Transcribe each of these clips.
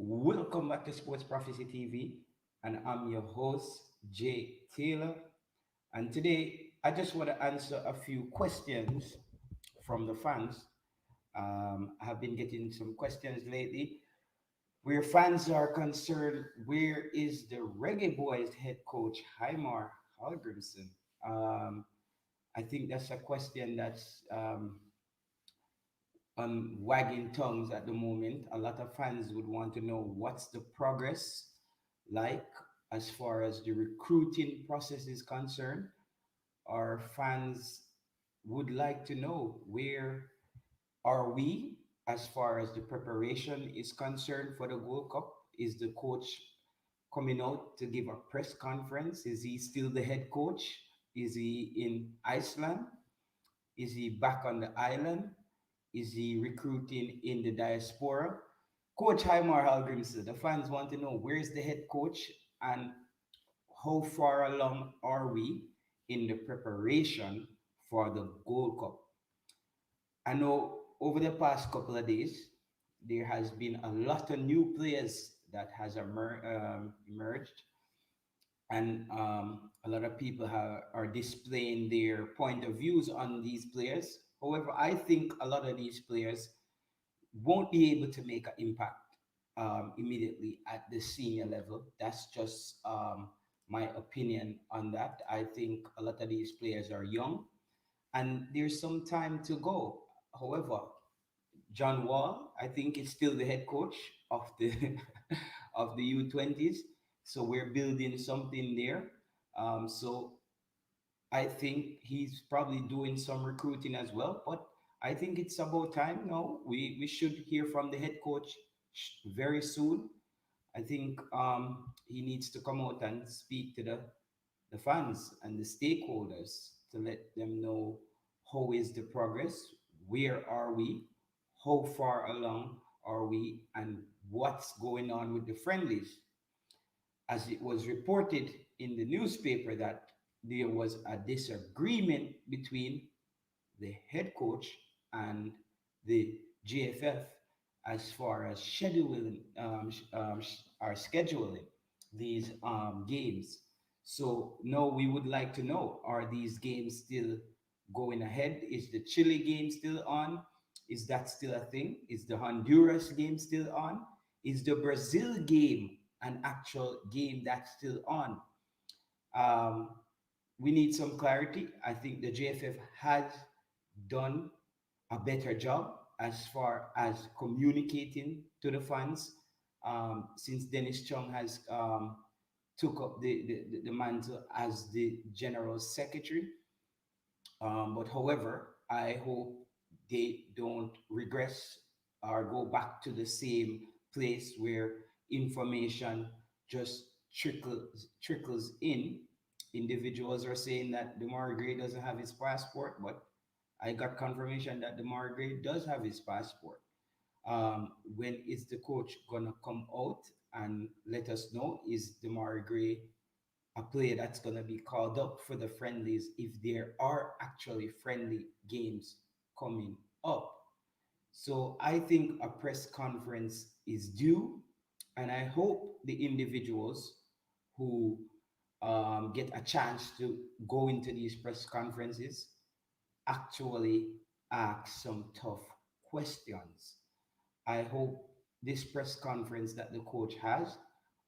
Welcome back to Sports Prophecy TV, and I'm your host, Jay Taylor. And today, I just want to answer a few questions from the fans. I have been getting some questions lately where fans are concerned. Where is the Reggae Boys head coach, Heimir Hallgrímsson? Um, I think that's a question that's on wagging tongues at the moment. A lot of fans would want to know what's the progress like as far as the recruiting process is concerned. Our fans would like to know where are we as far as the preparation is concerned for the World Cup. Is the coach coming out to give a press conference? Is he still the head coach? Is he in Iceland? Is he back on the island? Is he recruiting in the diaspora? Coach Heimir Hallgrímsson, the fans want to know where's the head coach and how far along are we in the preparation for the Gold Cup. I know over the past couple of days, there has been a lot of new players that has emerged, and a lot of people are displaying their point of views on these players. However, I think a lot of these players won't be able to make an impact immediately at the senior level. That's just my opinion on that. I think a lot of these players are young and there's some time to go. However, John Wall, I think, is still the head coach of the of the U20s. So we're building something there. So I think he's probably doing some recruiting as well. But I think it's about time now. We should hear from the head coach very soon. I think he needs to come out and speak to the fans and the stakeholders to let them know how is the progress, where are we, how far along are we, and what's going on with the friendlies. As it was reported in the newspaper that there was a disagreement between the head coach and the GFF as far as scheduling are scheduling these games. So now we would like to know: are these games still going ahead? Is the Chile game still on? Is that still a thing? Is the Honduras game still on? Is the Brazil game an actual game that's still on? Um, we need some clarity. I think the JFF has done a better job as far as communicating to the fans since Dennis Chung has took up the mantle as the general secretary. But however, I hope they don't regress or go back to the same place where information just trickles in. Individuals are saying that Demar Gray doesn't have his passport, but I got confirmation that Demar Gray does have his passport. When is the coach gonna come out and let us know? Is Demar Gray a player that's going to be called up for the friendlies if there are actually friendly games coming up? So I think a press conference is due, and I hope the individuals who get a chance to go into these press conferences actually ask some tough questions. I hope this press conference that the coach has,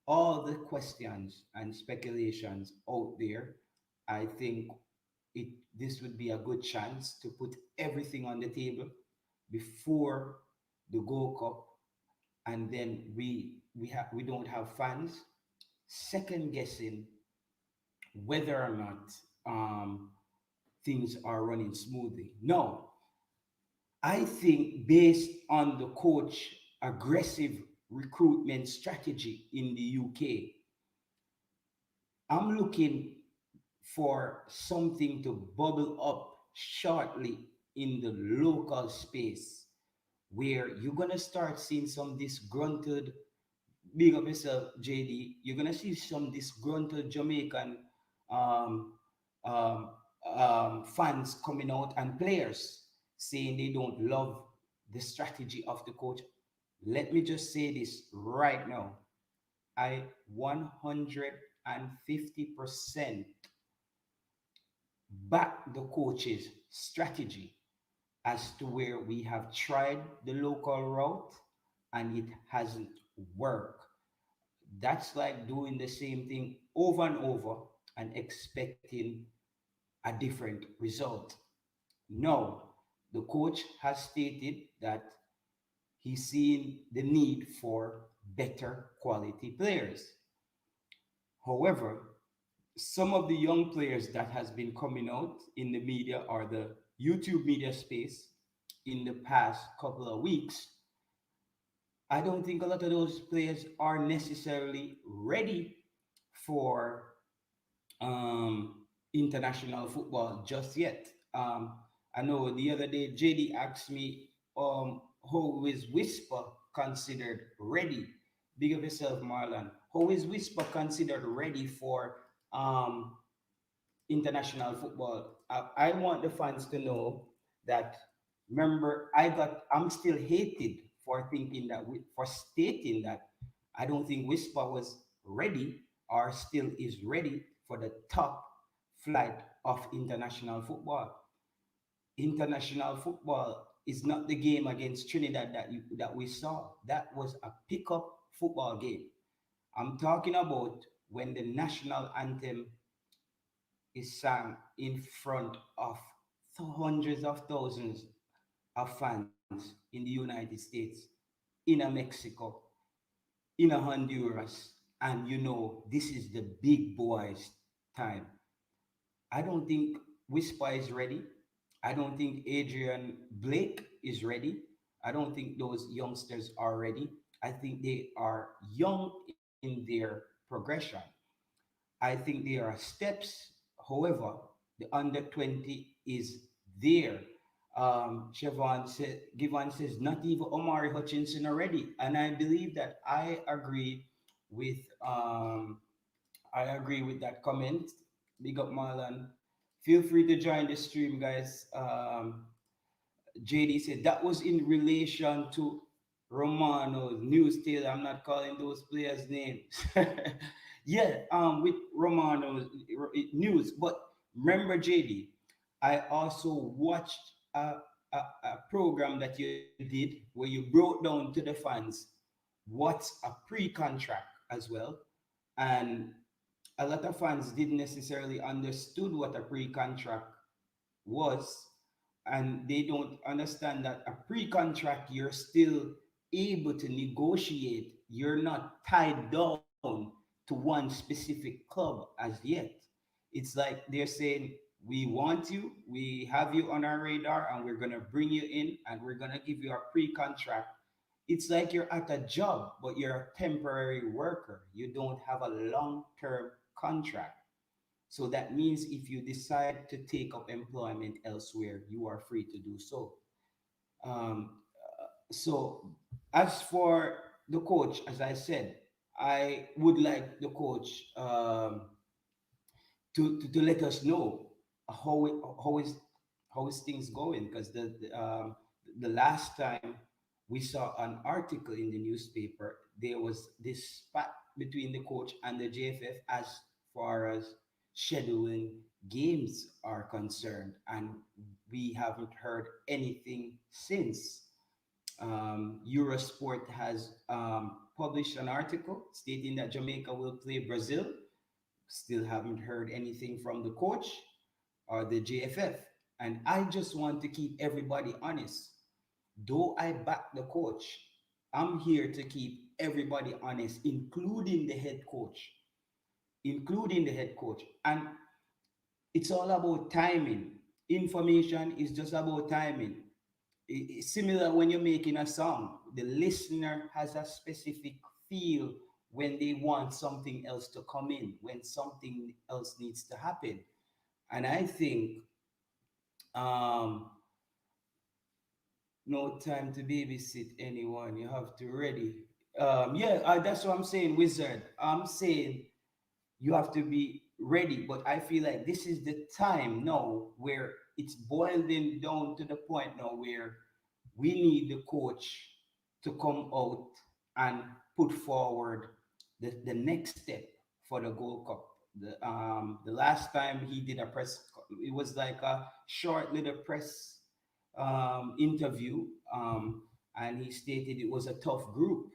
all the questions and speculations out there, I think it this would be a good chance to put everything on the table before the Gold Cup, and then we don't have fans second guessing whether or not things are running smoothly. No, I think based on the coach aggressive recruitment strategy in the UK, I'm looking for something to bubble up shortly in the local space where you're gonna start seeing some disgruntled, big up yourself, JD. You're gonna see some disgruntled Jamaican um, um, fans coming out and players saying they don't love the strategy of the coach. Let me just say this right now. I 150% back the coach's strategy as to where we have tried the local route and it hasn't worked. That's like doing the same thing over and over and expecting a different result. No, the coach has stated that he's seeing the need for better quality players. However, some of the young players that has been coming out in the media or the YouTube media space in the past couple of weeks, I don't think a lot of those players are necessarily ready for international football just yet. I know the other day JD asked me how is Whisper considered ready? Big of yourself, Marlon. How is Whisper considered ready for um, international football? I want the fans to know that. Remember, I'm still hated for thinking that for stating that I don't think Whisper was ready or still is ready for the top flight of international football. International football is not the game against Trinidad that we saw. That was a pickup football game. I'm talking about when the national anthem is sung in front of hundreds of thousands of fans in the United States, in a Mexico, in a Honduras, and this is the big boys' time. I don't think Whisper is ready. I don't think Adrian Blake is ready. I don't think those youngsters are ready. I think they are young in their progression. I think there are steps. However, the under 20 is there. Givan says, not even Omari Hutchinson already. And I believe that with I agree with that comment. Big up Marlon. Feel free to join the stream, guys. JD said that was in relation to Romano's news tale. I'm not calling those players' names. Yeah, with Romano's news. But remember, JD, I also watched a program that you did where you broke down to the fans what's a pre-contract as well, and a lot of fans didn't necessarily understood what a pre-contract was, and they don't understand that a pre-contract you're still able to negotiate. You're not tied down to one specific club as yet. It's like they're saying, we want you, we have you on our radar, and we're going to bring you in and we're going to give you a pre-contract. It's like you're at a job but you're a temporary worker. You don't have a long-term contract. So that means if you decide to take up employment elsewhere, you are free to do so. Um, so, as for the coach, as I said, I would like the coach to let us know how it, how is things going, because the last time we saw an article in the newspaper, there was this spat between the coach and the JFF as far as scheduling games are concerned, and we haven't heard anything since. Eurosport has published an article stating that Jamaica will play Brazil. Still haven't heard anything from the coach or the JFF. And I just want to keep everybody honest. Though I back the coach, I'm here to keep everybody honest, including the head coach. Including the head coach. And it's all about timing. Information is just about timing. It's similar when you're making a song. The listener has a specific feel when they want something else to come in, when something else needs to happen. And I think um, no time to babysit anyone. You have to ready. Yeah, that's what I'm saying, Wizard. I'm saying you have to be ready. But I feel like this is the time now where it's boiling down to the point now where we need the coach. to come out and put forward the next step for the Gold Cup. The last time he did a it was like a short little press interview, and he stated it was a tough group.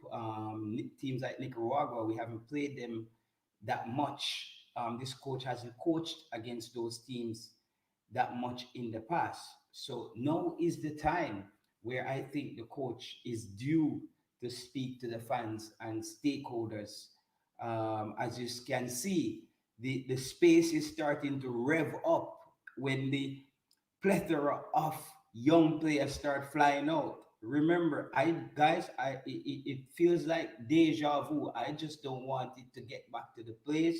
Teams like Nicaragua, we haven't played them that much. This coach hasn't coached against those teams that much in the past. So now is the time where I think the coach is due to speak to the fans and stakeholders. As you can see, the space is starting to rev up when the plethora of young players start flying out. Remember, it feels like deja vu. I just don't want it to get back to the place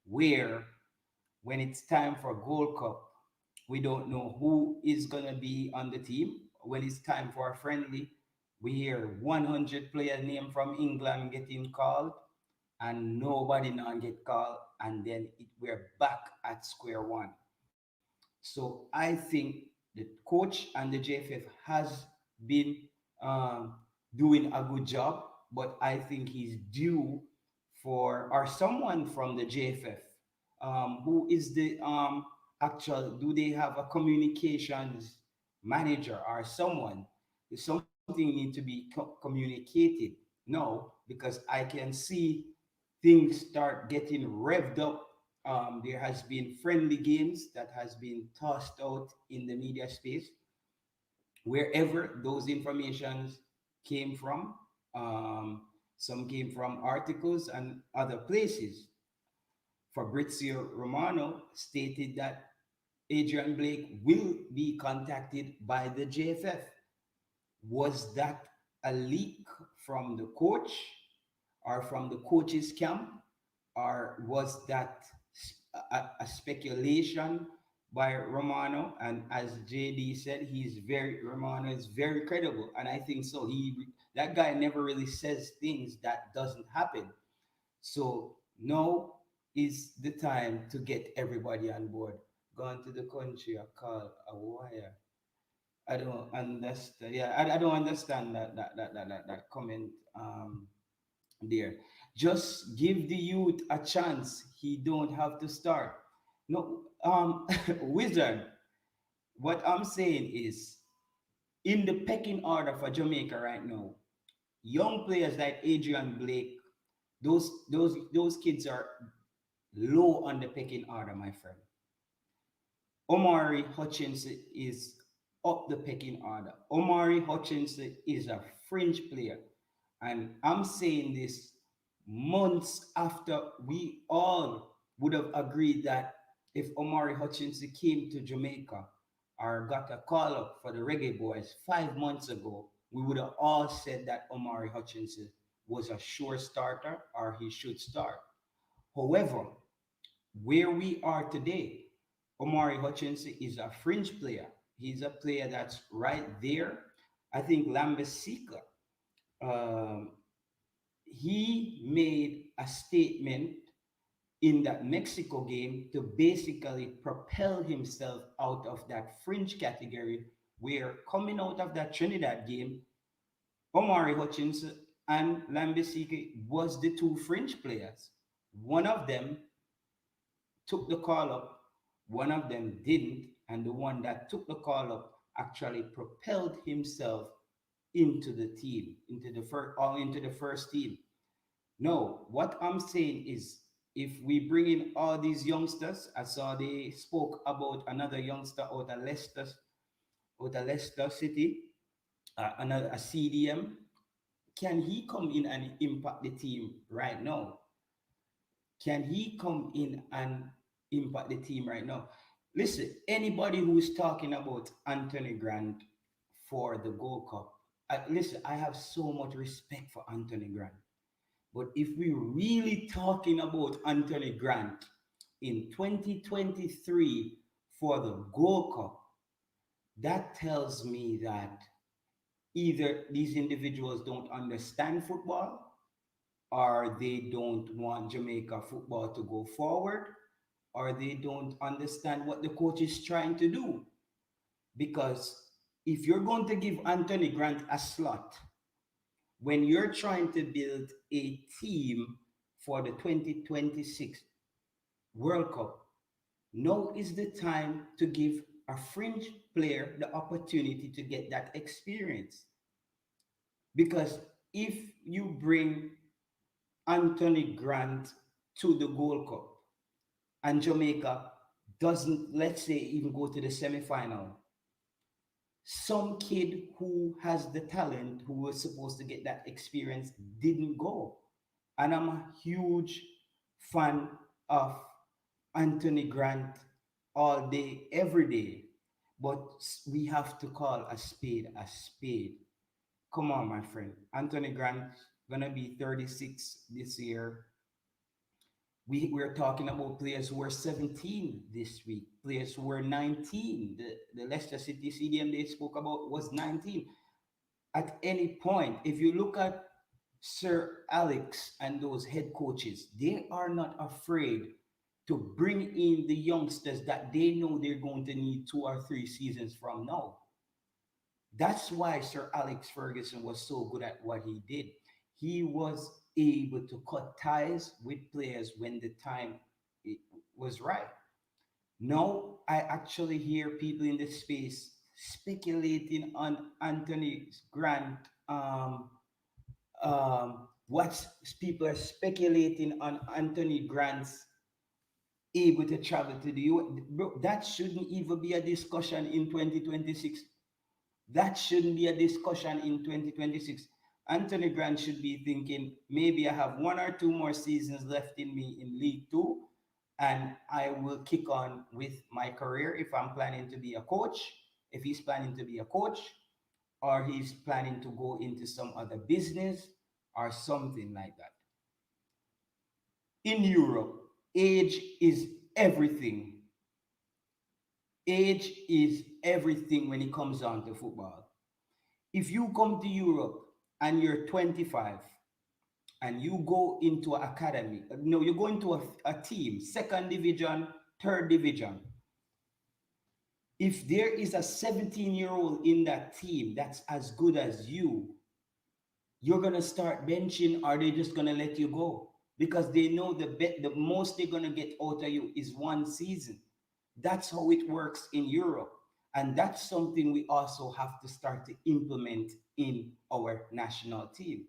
where when it's time for Gold Cup, we don't know who is gonna be on the team. When it's time for a friendly, we hear 100 player name from England getting called, and nobody now get called, and then we're back at square one. So I think the coach and the JFF has been doing a good job, but I think he's due for, or someone from the JFF, who is the actual, do they have a communications manager or someone? Something need to be communicated. No, because I can see things start getting revved up. There has been friendly games that has been tossed out in the media space, wherever those informations came from. Um, some came from articles and other places. Fabrizio Romano stated that Adrian Blake will be contacted by the JFF. Was that a leak from the coach or from the coach's camp? Or was that a speculation by Romano? And as JD said, Romano is very credible, and I think so. That guy never really says things that doesn't happen. So now is the time to get everybody on board. Gone to the country, I call a wire. I don't understand. Yeah, I don't understand that comment there. Just give the youth a chance. He don't have to start. No, Wizard. What I'm saying is, in the pecking order for Jamaica right now, young players like Adrian Blake, those kids are low on the pecking order, my friend. Omari Hutchinson is up the pecking order. Omari Hutchinson is a fringe player. And I'm saying this months after we all would have agreed that if Omari Hutchinson came to Jamaica or got a call up for the Reggae Boyz 5 months ago, we would have all said that Omari Hutchinson was a sure starter or he should start. However, where we are today, Omari Hutchinson is a fringe player. He's a player that's right there. I think Lambesika, um, he made a statement in that Mexico game to basically propel himself out of that fringe category, where coming out of that Trinidad game, Omari Hutchinson and Lambesika was the two fringe players. One of them took the call up, one of them didn't, and the one that took the call up actually propelled himself into the team, into the first team. No, what I'm saying is, if we bring in all these youngsters, I saw they spoke about another youngster out of Leicester City, another a CDM. Can he come in and impact the team right now? Can he come in and impact the team right now? Listen, anybody who's talking about Anthony Grant for the Gold Cup, listen, I have so much respect for Anthony Grant. But if we're really talking about Anthony Grant in 2023 for the Gold Cup, that tells me that either these individuals don't understand football, or they don't want Jamaica football to go forward, or they don't understand what the coach is trying to do. Because if you're going to give Anthony Grant a slot, when you're trying to build a team for the 2026 World Cup, now is the time to give a fringe player the opportunity to get that experience. Because if you bring Anthony Grant to the Gold Cup and Jamaica doesn't, let's say, even go to the semi-final, some kid who has the talent, who was supposed to get that experience, didn't go. And I'm a huge fan of Anthony Grant all day, every day. But we have to call a spade a spade. Come on, my friend. Anthony Grant gonna be 36 this year. We're talking about players who were 17 this week, players who were 19. The Leicester City CDM they spoke about was 19. At any point, if you look at Sir Alex and those head coaches, they are not afraid to bring in the youngsters that they know they're going to need 2 or 3 seasons from now. That's why Sir Alex Ferguson was so good at what he did. He was able to cut ties with players when the time it was right. Now I actually hear people in the space speculating on Anthony Grant. What people are speculating on Anthony Grant's able to travel to the US. Bro, that shouldn't even be a discussion in 2026. That shouldn't be a discussion in 2026. Anthony Grant should be thinking maybe I have 1 or 2 more seasons left in me in League Two, and I will kick on with my career if I'm planning to be a coach, if he's planning to be a coach, or he's planning to go into some other business or something like that. In Europe, age is everything. Age is everything when it comes down to football. If you come to Europe and you're 25 and you go into an academy, no, you go into a team, second division, third division. If there is a 17-year-old in that team that's as good as you're gonna start benching, or they just gonna let you go because they know the most they're gonna get out of you is 1 season. That's how it works in Europe. And that's something we also have to start to implement in our national team.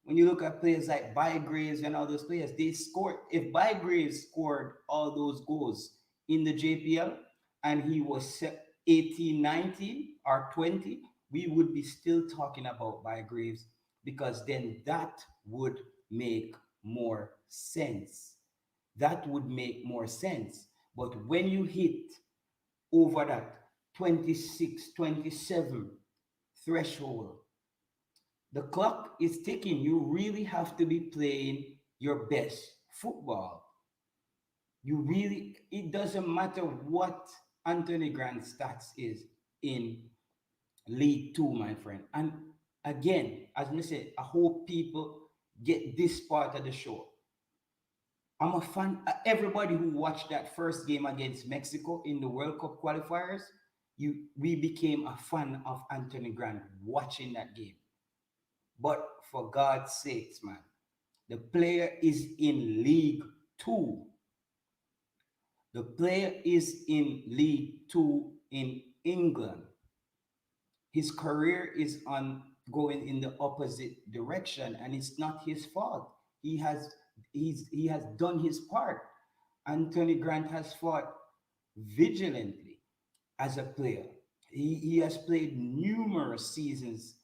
When you look at players like Bygraves and all those players, they scored. If Bygraves scored all those goals in the JPL and he was 18, 19, or 20, we would be still talking about Bygraves because then that would make more sense. That would make more sense. But when you hit over that 26, 27 threshold, the clock is ticking. You really have to be playing your best football. You really, it doesn't matter what Anthony Grant's stats is in League Two, my friend. And again, as I said, I hope people get this part of the show. I'm a fan. Everybody who watched that first game against Mexico in the World Cup qualifiers, we became a fan of Anthony Grant watching that game. But for God's sakes, man, the player is in League Two. The player is in League Two in England. His career is on going in the opposite direction, and it's not his fault. He has done his part. Anthony Grant has fought vigilantly as a player. He has played numerous seasons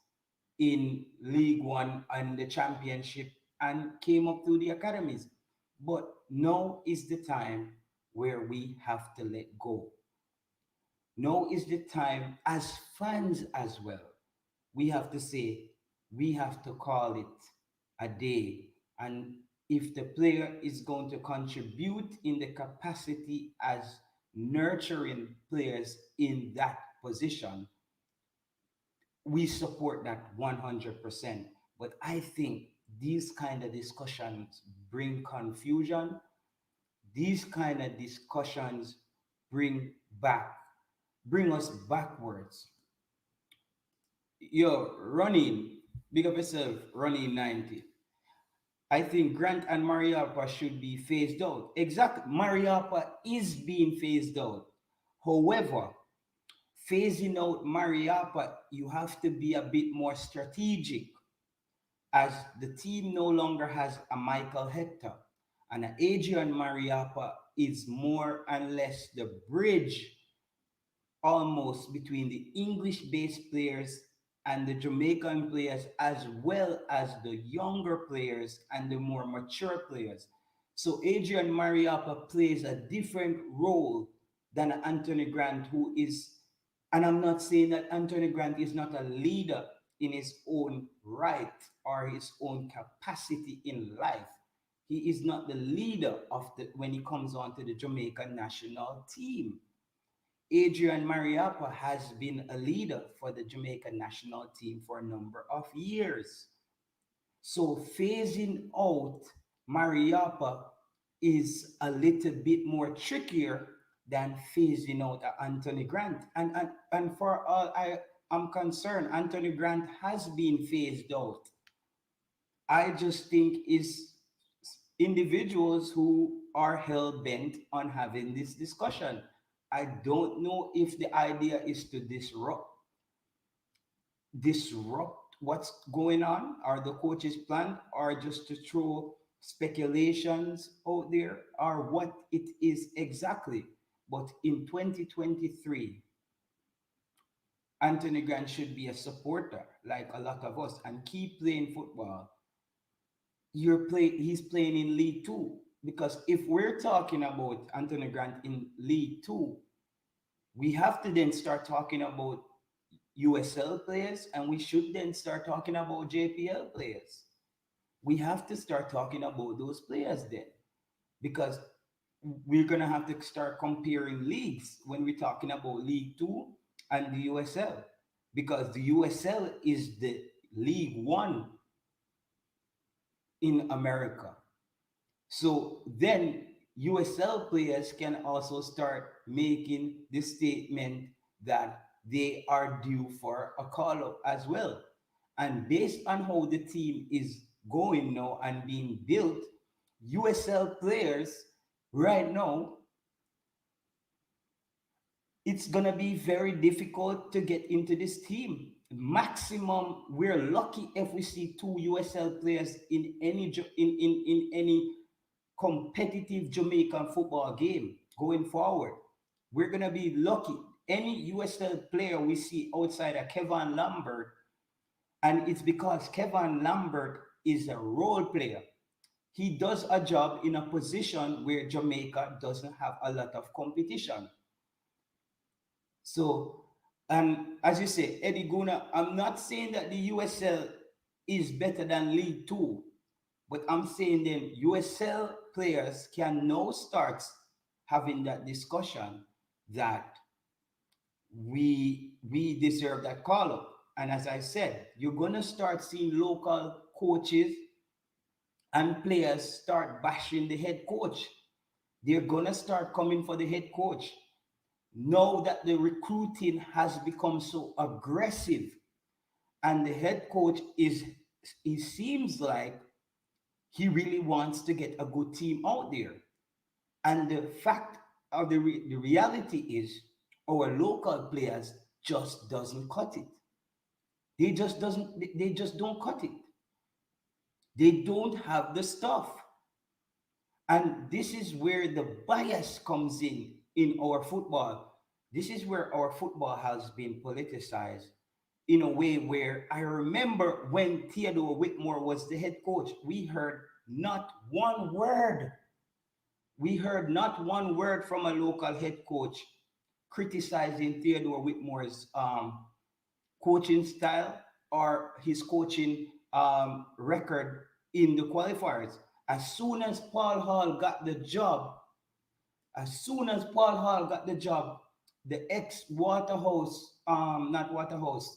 in League One and the Championship and came up through the academies. But now is the time where we have to let go. Now is the time, as fans as well, we have to say, we have to call it a day. And if the player is going to contribute in the capacity as nurturing players in that position, we support that 100%. But I think these kind of discussions bring confusion. These kind of discussions bring back, bring us backwards. You're running. Big up yourself, running 90. I think Grant and Mariapa should be phased out. Exactly. Mariapa is being phased out. However, phasing out Mariapa, you have to be a bit more strategic as the team no longer has a Michael Hector and Adrian Mariapa is more and less the bridge almost between the English based players and the Jamaican players, as well as the younger players and the more mature players. So Adrian Mariapa plays a different role than Anthony Grant, who is, and I'm not saying that Anthony Grant is not a leader in his own right or his own capacity in life. He is not the leader of the when he comes on to the Jamaican national team. Adrian Mariappa has been a leader for the Jamaican national team for a number of years. So phasing out Mariappa is a little bit more trickier than phasing out Anthony Grant. And for all I am concerned, Anthony Grant has been phased out. I just think is individuals who are hell bent on having this discussion. I don't know if the idea is to disrupt what's going on or the coach's plan or just to throw speculations out there or what it is exactly. But in 2023, Anthony Grant should be a supporter like a lot of us and keep playing football. He's playing in League Two. Because if we're talking about Anthony Grant in League Two, we have to then start talking about USL players and we should then start talking about JPL players. We have to start talking about those players then because we're going to have to start comparing leagues when we're talking about League Two and the USL because the USL is the League One in America. So then USL players can also start making the statement that they are due for a call up as well. And based on how the team is going now and being built, USL players right now, it's going to be very difficult to get into this team. Maximum, we're lucky if we see two USL players in in any competitive Jamaican football game going forward. We're going to be lucky. Any USL player we see outside of Kevin Lambert, and it's because Kevin Lambert is a role player. He does a job in a position where Jamaica doesn't have a lot of competition. So, and as you say, Eddie Guna, I'm not saying that the USL is better than League Two, but I'm saying then USL players can now start having that discussion that we deserve that call up. And as I said, you're gonna start seeing local coaches and players start bashing the head coach. They're gonna start coming for the head coach. Now that the recruiting has become so aggressive and the head coach is, it seems like he really wants to get a good team out there. And the fact of the reality is our local players just doesn't cut it. They just don't cut it. They don't have the stuff. And this is where the bias comes in our football. This is where our football has been politicized in a way where I remember when Theodore Whitmore was the head coach, we heard not one word. We heard not one word from a local head coach criticizing Theodore Whitmore's coaching style or his coaching record in the qualifiers. As soon as Paul Hall got the job, as soon as Paul Hall got the job, the ex Waterhouse, not Waterhouse,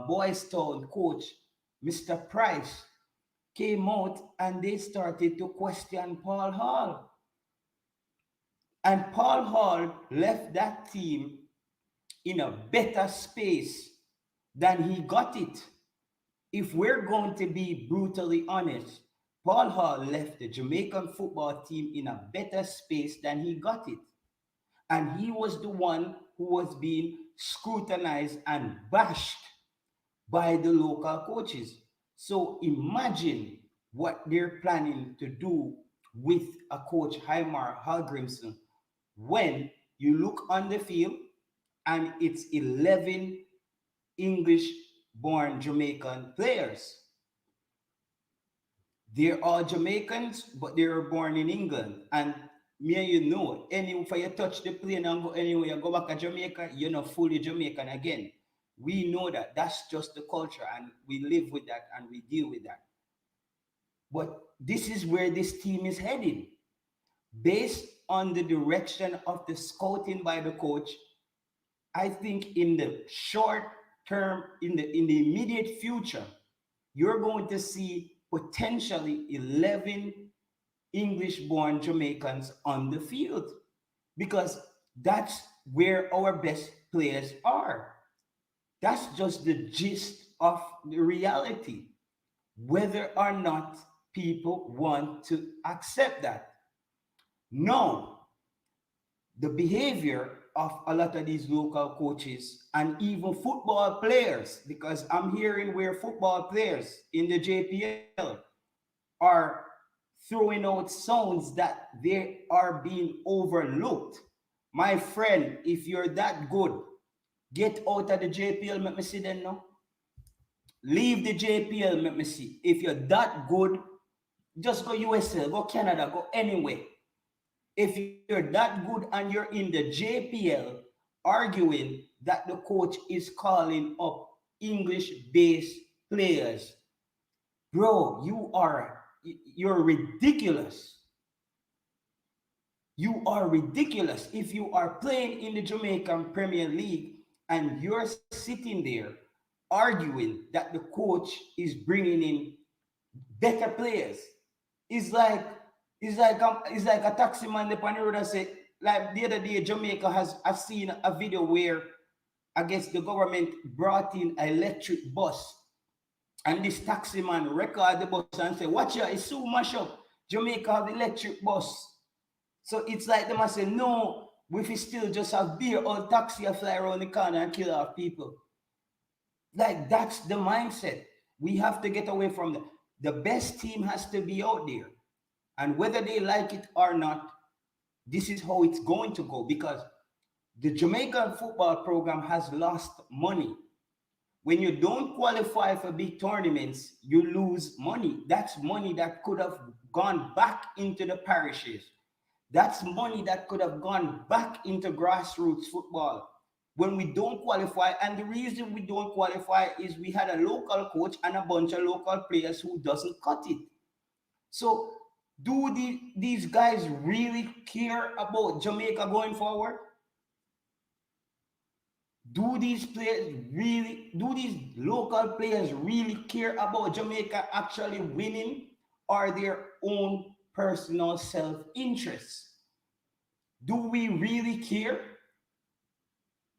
Boys Town coach, Mr. Price, came out and they started to question Paul Hall. And Paul Hall left that team in a better space than he got it. If we're going to be brutally honest, Paul Hall left the Jamaican football team in a better space than he got it. And he was the one who was being scrutinized and bashed by the local coaches. So imagine what they're planning to do with a coach Heimir Hallgrímsson when you look on the field and it's 11 English born Jamaican players. They're all Jamaicans, but they were born in England. And me and you know, any for you touch the plane and go anywhere, you go back to Jamaica, you're not fully Jamaican again. We know that that's just the culture, and we live with that and we deal with that. But this is where this team is heading. Based on the direction of the scouting by the coach, I think in the short term, in the immediate future, you're going to see potentially 11 English born Jamaicans on the field because that's where our best players are. That's just the gist of the reality, whether or not people want to accept that. No, the behavior of a lot of these local coaches and even football players, because I'm hearing where football players in the JPL are throwing out sounds that they are being overlooked. My friend, if you're that good, get out of the JPL, let me see then now. Leave the JPL, let me see. If you're that good, just go USA, go Canada, go anywhere. If you're that good and you're in the JPL arguing that the coach is calling up English based players, bro, you're ridiculous. You are ridiculous if you are playing in the Jamaican Premier League and you're sitting there arguing that the coach is bringing in better players. It's like it's like a taxi man up on the road and say, like the other day, Jamaica has I've seen a video where I guess the government brought in an electric bus and this taxi man record the bus and say, watch out, it's so much up. Jamaica have electric bus. So it's like they must say, no, we fi still just have beer or taxi a fly around the corner and kill our people. Like that's the mindset. We have to get away from that. The best team has to be out there. And whether they like it or not, this is how it's going to go because the Jamaican football program has lost money. When you don't qualify for big tournaments, you lose money. That's money that could have gone back into the parishes. That's money that could have gone back into grassroots football. When we don't qualify, and the reason we don't qualify is we had a local coach and a bunch of local players who doesn't cut it. So, do these guys really care about Jamaica going forward? Do these local players really care about Jamaica actually winning or their own personal self-interest? Do we really care?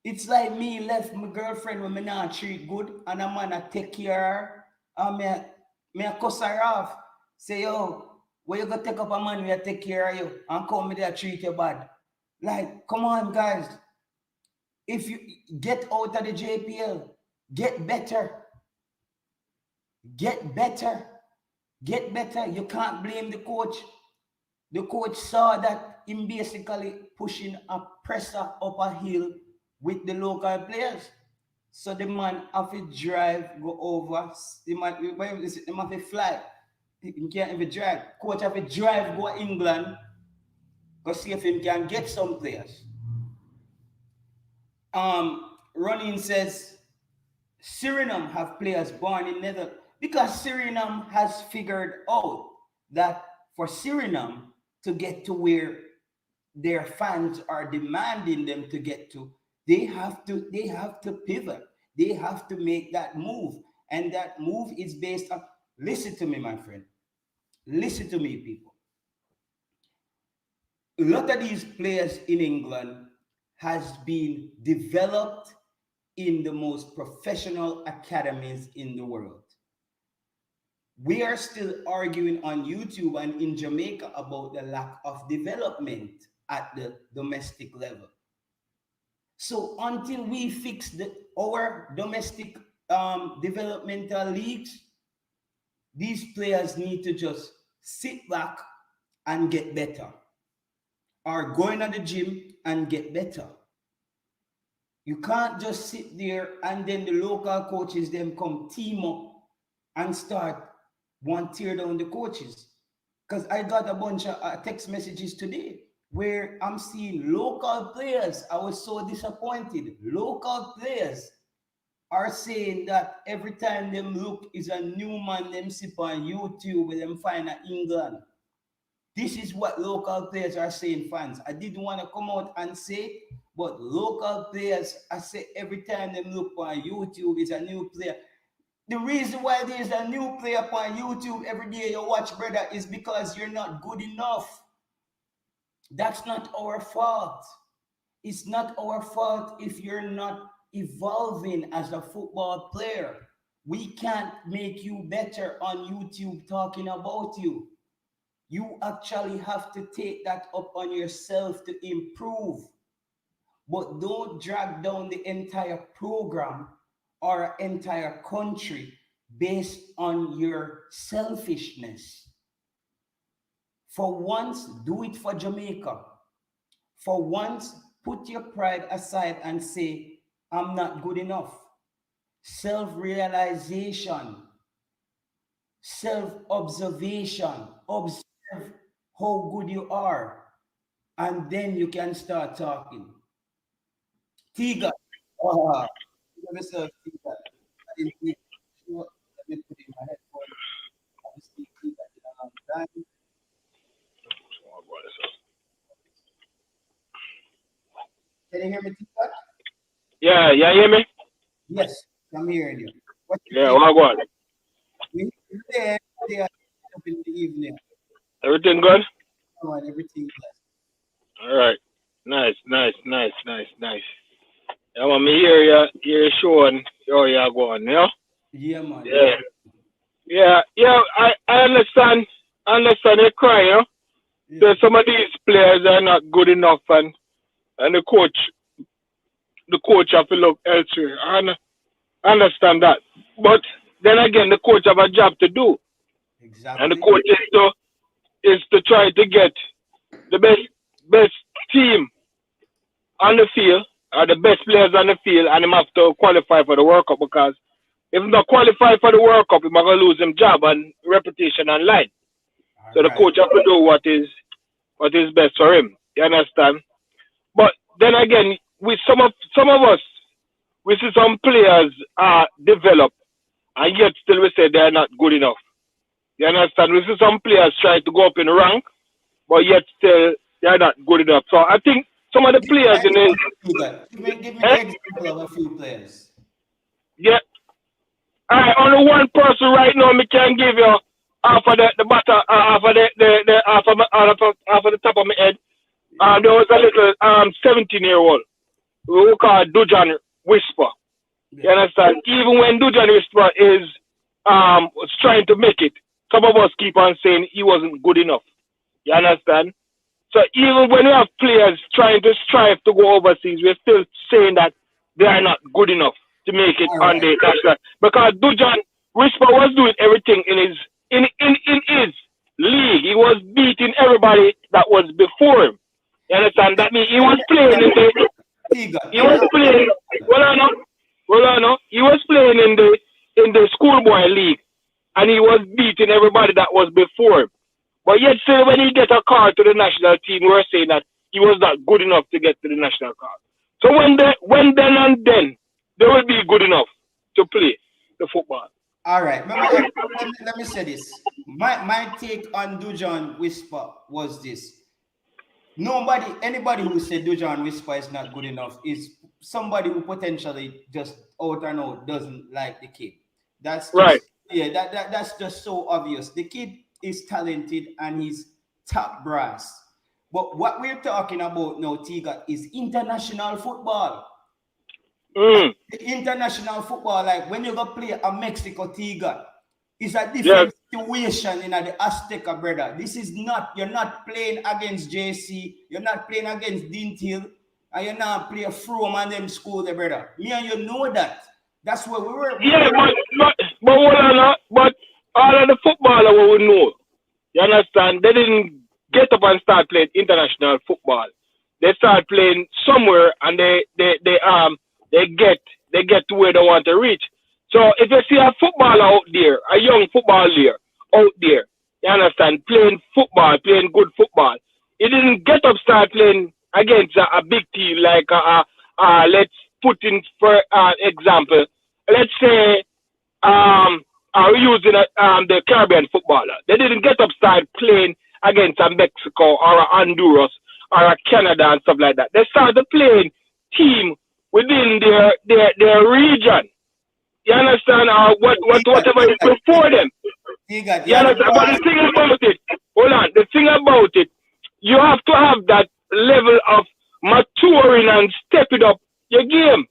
It's like me left my girlfriend when me not treat good and a man a take care of her and me a cuss her off. Say, yo, where you go take up a man we take care of you and come me there treat you bad. Like, come on guys. If you get out of the JPL, get better, get better, get better. You can't blame the coach. The coach saw that him basically pushing a presser up a hill with the local players. So the man have to drive, go over. The man have to fly. He can't even drive. Coach have to drive, go to England, go see if he can get some players. Running says Suriname have players born in Netherlands because Suriname has figured out that for Suriname to get to where their fans are demanding them to get to, they have to pivot. They have to make that move, and that move is based on. Listen to me, my friend. Listen to me, people. A lot of these players in England has been developed in the most professional academies in the world. We are still arguing on YouTube and in Jamaica about the lack of development at the domestic level. So until we fix our domestic developmental leagues, these players need to just sit back and get better, or going to the gym and get better. You can't just sit there and then the local coaches them come team up and start one tear down the coaches. Because I got a bunch of text messages today where I'm seeing local players. I was so disappointed. Local players are saying that every time them look is a new man them see on YouTube with them find in England. This is what local players are saying, fans. I didn't want to come out and say it, but local players, I say every time them look on YouTube is a new player. The reason why there's a new player on YouTube every day you watch, brother, is because you're not good enough. That's not our fault. It's not our fault if you're not evolving as a football player. We can't make you better on YouTube talking about you. You actually have to take that up on yourself to improve. But don't drag down the entire program or entire country based on your selfishness. For once, do it for Jamaica. For once, put your pride aside and say, I'm not good enough. Self-realization, self-observation, observe how good you are, and then you can start talking. Tiga, myself, Tiga. I didn't think, sure, let me put in my headphone. Obviously, Tiga in a long time. Can you hear me, Tiga? Yeah, you hear me? Yes, I'm hearing you. What you Yeah, think? what going? We there, there up in the evening. Everything good? Come on, everything blessed. All right. Nice, nice, nice, nice, nice. Yeah, man, me hear you showing how you going, you know? Yeah, man. Yeah. Yeah, I understand. I understand you crying, you know? Yeah. So some of these players are not good enough and the coach have to look elsewhere. I understand that. But then again the coach have a job to do. And the Exactly. coach is to try to get the best team on the field are the best players on the field and him have to qualify for the World Cup because if he not qualify for the World Cup, he might gonna lose him job and reputation online. All So the right. coach have to do what is best for him. You understand? But then again, with some of us, we see some players develop and yet still we say they are not good enough. You understand? We see some players try to go up in rank, but yet still they are not good enough. So I think some of the Give me players an in the example. Give me eh, the example of a few players. yeah. Alright, only one person right now me can give you half of the butter, half of the half of the top of my head. There was a little 17-year-old who called Dujan Whisper. You Yeah. understand? Even when Dujan Whisper is was trying to make it, some of us keep on saying he wasn't good enough. You understand? So even when we have players trying to strive to go overseas, we're still saying that they are not good enough to make it All on right. the national. Because Dujan Whisper was doing everything in his league. He was beating everybody that was before him. You understand? That means he Let was me playing in the Tiga. he was playing well I know. Well I know. He was playing in the schoolboy league and he was beating everybody that was before him. But yet, still, when he get a card to the national team, we're saying that he was not good enough to get to the national card. So when then and then, they will be good enough to play the football. All right. Let me say this. My take on Dujon Whisper was this. Anybody who said Dujon Whisper is not good enough is somebody who potentially just out and out doesn't like the kid. That's Right. just, yeah, that's just so obvious. The kid is talented and he's top brass. But what we're talking about now, Tiga, is international football. Mm. The international football, like when you go play a Mexico, Tiga, is a Yes. different situation in the Azteca, brother. This is not, you're not playing against JC, you're not playing against Dean Hill, and you're not playing From and them school there, brother. Me and you know that. That's where we were. But hold on, but all of the footballers we know, you understand, they didn't get up and start playing international football. They start playing somewhere and they get to where they want to reach. So if you see a footballer out there, a young footballer out there, you understand, playing football, playing good football, he didn't get up start playing against a big team like let's put in for example, let's say are using the Caribbean footballer. They didn't get up start playing against a Mexico or a Honduras or a Canada and stuff like that. They started playing team within their region. You understand? Whatever is before them. You understand? But the thing about it, hold on, the thing about it, you have to have that level of maturing and stepping up your game.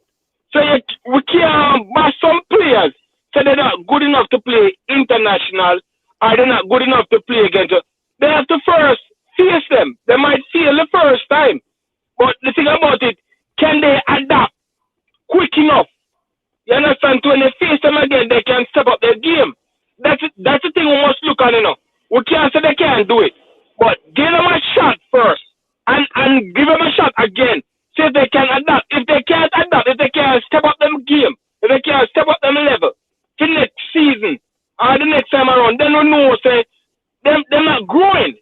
So we can't bash some players so they're not good enough to play international or they're not good enough to play against us. They have to first face them. They might fail the first time. But the thing about it, can they adapt quick enough? You understand? When they face them again, they can step up their game. That's the thing we must look at, you know. We can't say they can't do it. But give them a shot first. And give them a shot again. See if they can adapt. If they can't adapt, if they can't step up them game, if they can't step up them level for next season or the next time around, then we know say they're not growing.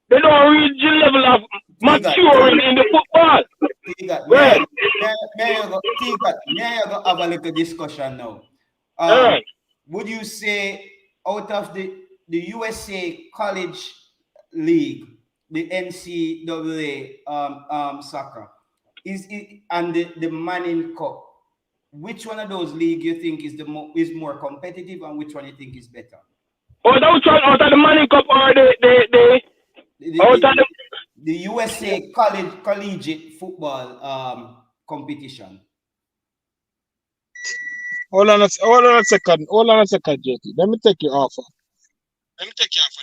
They don't reach the level of maturing in the football. May I go have a little discussion now? Right. Would you say out of the USA College League, the NCAA soccer, and the Manning Cup, which one of those leagues you think is more competitive, and which one you think is better? Out of the Manning Cup or the USA collegiate football competition. Hold on a second, JT. Let me take you off of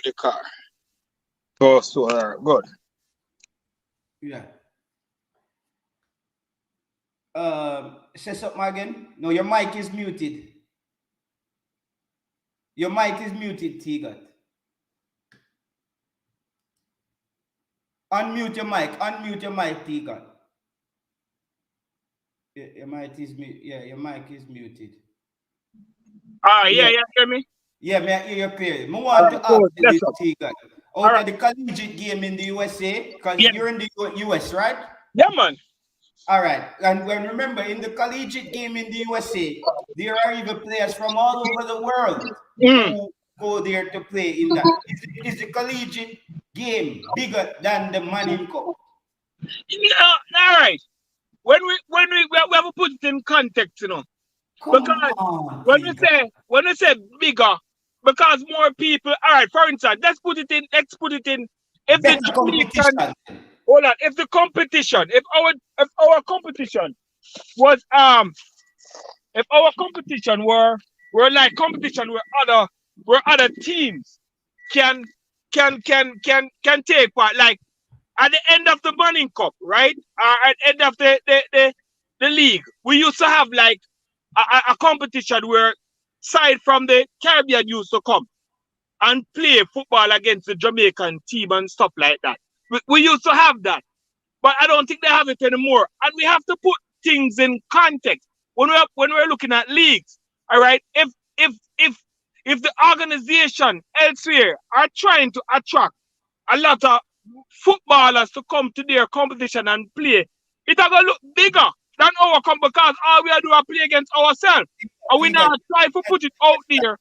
the car. So good. Yeah. Say something again. No, your mic is muted. Your mic is muted, Tigat. Unmute your mic, Tigat. Your mic is your mic is muted. Yeah, hear me? Yeah, may I hear you clearly. I want to ask this, Tigat. Out of the collegiate game in the USA, because you're in the US, right? Yeah, man. All right. And remember, in the collegiate game in the USA, there are even players from all over the world who go there to play in that. Is the collegiate game bigger than the Manning Cup? All right. When we have to put it in context, you know. Because when we say bigger, because more people, all right, for instance, let's put it in if the competition. Hold on, if the competition, if our competition was if our competition were like competition where other teams can take part, like at the end of the Manning Cup, right? At the end of the league, we used to have like a competition where side from the Caribbean used to come and play football against the Jamaican team and stuff like that. We used to have that, but I don't think they have it anymore. And we have to put things in context when we're looking at leagues. All right, if the organization elsewhere are trying to attract a lot of footballers to come to their competition and play, it's gonna look bigger than our competition because all we are doing is play against ourselves. And we now try to put it out there.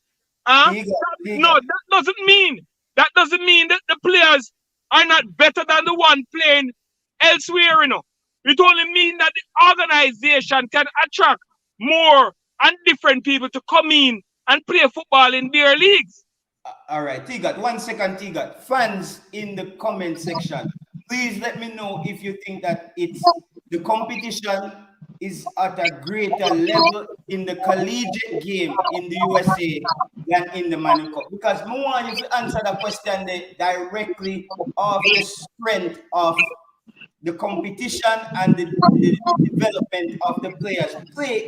No, that doesn't mean that the players are not better than the one playing elsewhere, you know. It only means that the organization can attract more and different people to come in and play football in their leagues. All right, Tigat, 1 second, Tigat. Fans in the comment section, please let me know if you think that the competition is at a greater level in the collegiate game in the USA than in the Manning Cup? Because I want you to answer the question directly of the strength of the competition and the development of the players.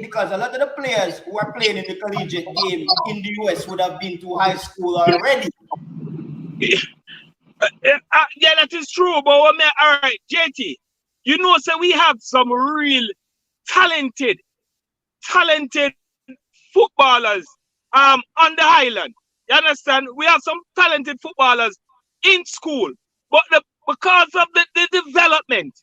Because a lot of the players who are playing in the collegiate game in the US would have been to high school already. Yeah, that is true. But all right, JT, you know, so we have some real talented footballers on the island. You understand? We have some talented footballers in school, but because of the development,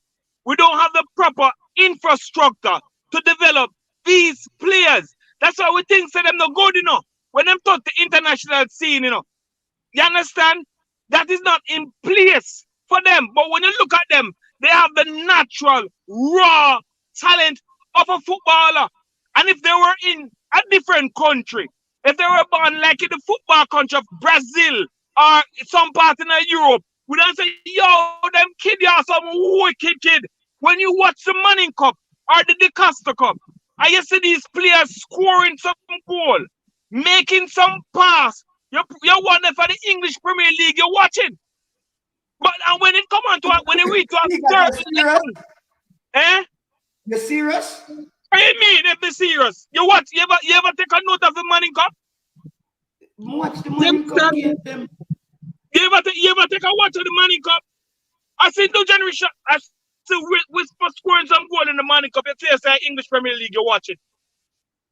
we don't have the proper infrastructure to develop these players. That's why we think say them not good, you know. When them talk the international scene, you know. You understand? That is not in place for them. But when you look at them, they have the natural, raw talent of a footballer. And if they were in a different country, if they were born like in the football country of Brazil or some part in Europe, we don't say, yo, them kid, you're some wicked kid. When you watch the Manning Cup or the Costa Cup, and you see these players scoring some goal, making some pass, you're wondering for the English Premier League, you're watching. But and when it come on to when it reach to a certain level, You're serious? What do you mean if they're serious? You watch, you ever take a note of the Manning Cup? Watch the Manning Cup game. You ever take a watch of the Manning Cup? I see no generation. I see Whisper scoring some goal in the Manning Cup. You say English Premier League, you're watching.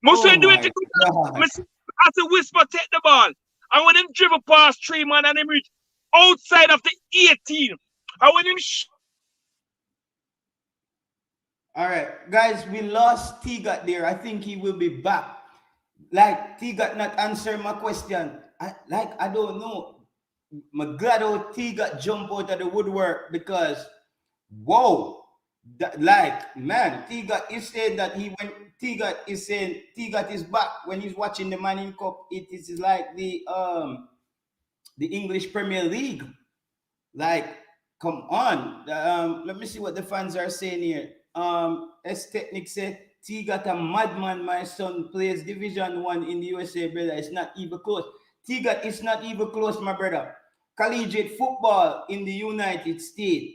Most do it. I see Whisper take the ball. And when him dribble past 3 man and him reach outside of the 18. And when him all right, guys, we lost Tigat there. I think he will be back. Like, Tigat not answer my question. I don't know. I'm glad how Tigat jump out of the woodwork because, whoa, man, Tigat is saying that Tigat is back when he's watching the Manning Cup. It is like the English Premier League. Like, come on. Let me see what the fans are saying here. S Technic said, Tigat a madman, my son plays Division 1 in the USA, brother. It's not even close. Tigat is not even close, my brother. Collegiate football in the United States,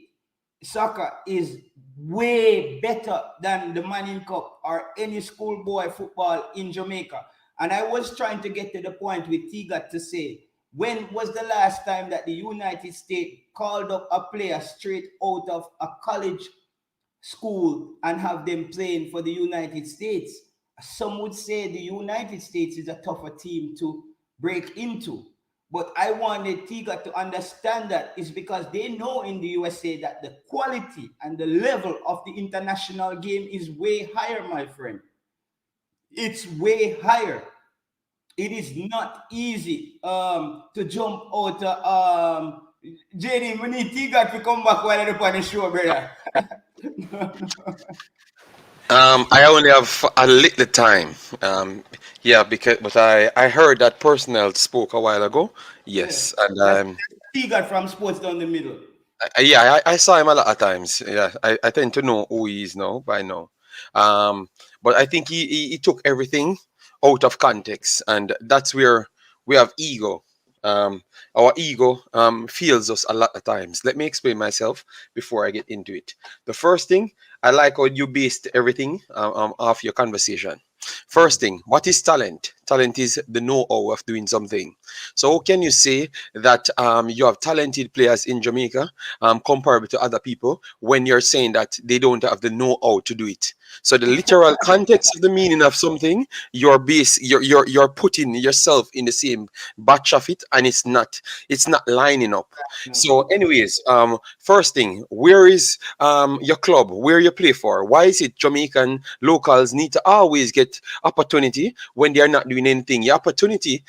soccer is way better than the Manning Cup or any schoolboy football in Jamaica. And I was trying to get to the point with Tigat to say, when was the last time that the United States called up a player straight out of a college school and have them playing for the United States? Some would say the United States is a tougher team to break into. But I wanted Tiga to understand that is because they know in the USA that the quality and the level of the international game is way higher, my friend. It's way higher. It is not easy to jump out. JD, we need Tiga to come back while they're on the show, brother. I only have a little time. But I heard that Personnel spoke a while ago. Yes, and Tiga from Sports Down the Middle. I saw him a lot of times. Yeah, I tend to know who he is now by now. But I think he took everything out of context, and that's where we have ego. Our ego fails us a lot of times. Let me explain myself before I get into it. The first thing, I like how you based everything off your conversation. First thing, what is talent? Talent is the know-how of doing something. So how can you say that you have talented players in Jamaica comparable to other people when you're saying that they don't have the know-how to do it? So the literal context of the meaning of something, you're putting yourself in the same batch of it, and it's not lining up. So anyways, first thing, where is your club? Where you play for? Why is it Jamaican locals need to always get opportunity when they are not doing anything? Your opportunity,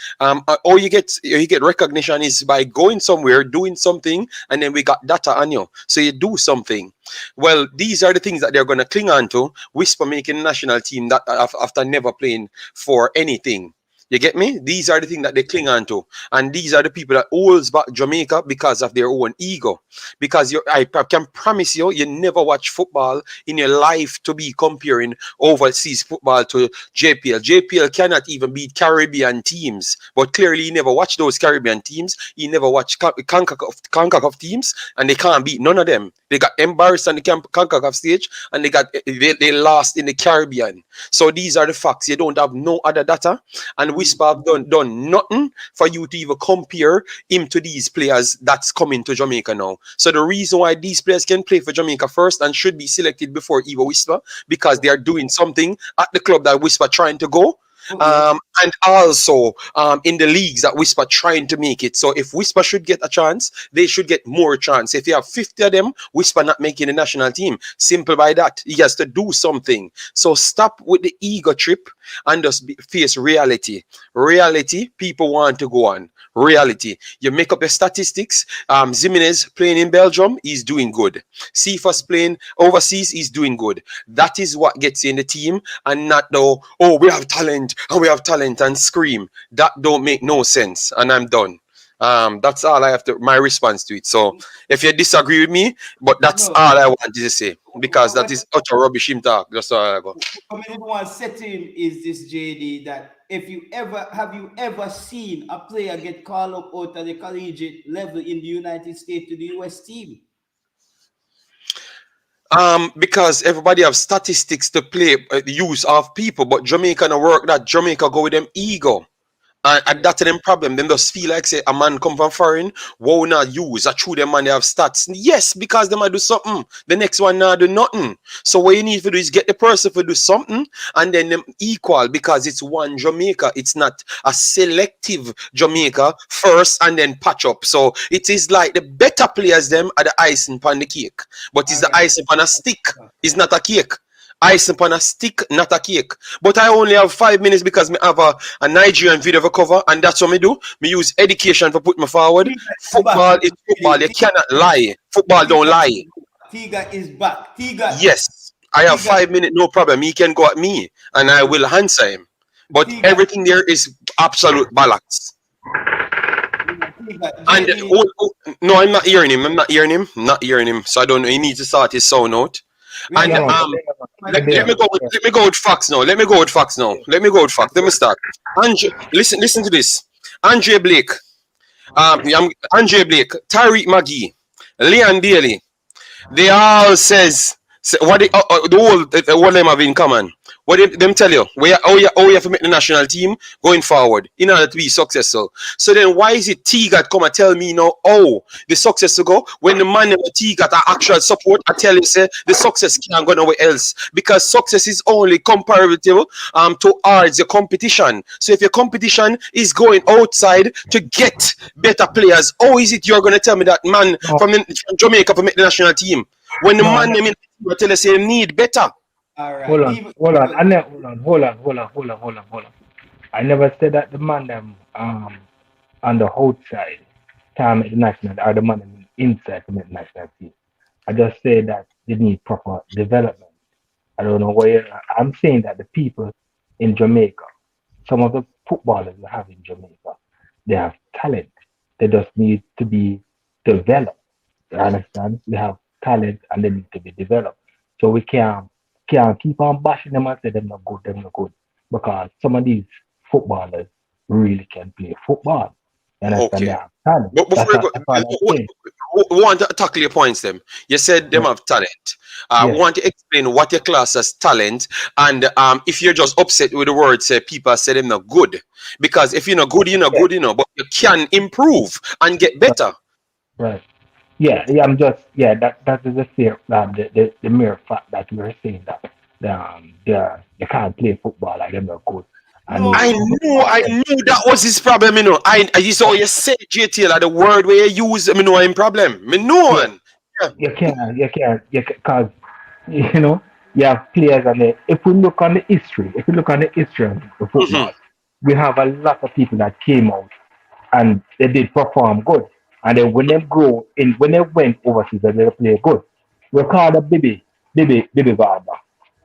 or you get recognition is by going somewhere, doing something, and then we got data on you. So you do something. Well, these are the things that they're going to cling on to. Whisper making national team that after never playing for anything. You get me? These are the things that they cling on to. And these are the people that holds back Jamaica because of their own ego. Because I can promise you, you never watch football in your life to be comparing overseas football to JPL. JPL cannot even beat Caribbean teams. But clearly, you never watch those Caribbean teams. You never watch CONCACAF teams. And they can't beat none of them. They got embarrassed on the CONCACAF stage. And they lost in the Caribbean. So these are the facts. You don't have no other data. And Whisper have done nothing for you to even compare him to these players that's coming to Jamaica now. So the reason why these players can play for Jamaica first and should be selected before Eva Whisper, because they are doing something at the club that Whisper trying to go. And also in the leagues that Whisper trying to make it. So if Whisper should get a chance, they should get more chance. If you have 50 of them, Whisper not making the national team. Simple by that. He has to do something. So stop with the ego trip and just face reality. Reality, people want to go on. Reality. You make up your statistics. Zimenez playing in Belgium, he's doing good. Cephas playing overseas, he's doing good. That is what gets you in the team, and not though, oh, we have talent and scream. That don't make no sense. And I'm done. That's all I have to my response to it. So if you disagree with me, but that's all I wanted to say, because that is utter rubbish him talk. That's all I go. One setting is this, JD, that have you ever seen a player get called up out at the collegiate level in the United States to the US team? Because everybody have statistics to play use of people, but Jamaica no work that. Jamaica go with them ego. And that's them problem. Them just feel like say a man come from foreign, won't not use. I true them man they have stats. Yes, because they might do something. The next one not do nothing. So what you need to do is get the person to do something and then them equal, because it's one Jamaica. It's not a selective Jamaica first and then patch up. So it is like the better players them are the icing upon the cake. But it's the icing upon a stick. It's not a cake. Ice upon a stick, not a cake. But I only have 5 minutes because I have a Nigerian video for cover, and that's what I do. Me use education to put me forward. Football is football. You cannot lie. Football don't lie. Tiga is back. Tiga. Yes. I have 5 minutes, no problem. He can go at me, and I will answer him. But everything there is absolute balance. And no, I'm not hearing him. Not hearing him. So I don't know. He needs to start his sound out. And let me go with facts now. Let me start. Listen to this. Andre Blake, Tyreek Magee, Leon Daly. They all says what the whole them have in common. What did them tell you? How you have to make the national team going forward in order to be successful. So then why is it T-Gat come and tell me now, oh, the success to go? When the man with T-Gat are actual support, I tell you, say, the success can't go nowhere else. Because success is only comparable to odds, your competition. So if your competition is going outside to get better players, how is it you're going to tell me that man from Jamaica to make the national team? When the man them in the tell us they need better. All right. Hold on. I never said that the man them on the outside can make the national, or the man them inside to make the national team. I just say that they need proper development. I don't know where I'm saying that the people in Jamaica, some of the footballers we have in Jamaica, they have talent. They just need to be developed. You understand? They have talent and they need to be developed. So we can't keep on bashing them and say them not good. Because some of these footballers really can play football. And okay. But before we want to tackle your points them. You said them have talent. We want to explain what your class has talent, and if you're just upset with the word, say people say them not good. Because if you're not good, you're not good, but you can improve and get better. Right. I'm just that is the fear, the mere fact that we're saying that they can't play football like them not good. I knew that was his problem, I saw you say JT like the word where you use know him problem. You can't because you have players and if we look on the history of the football, we have a lot of people that came out and they did perform good. And then when they went overseas, they play good. We call the Bibi Varda.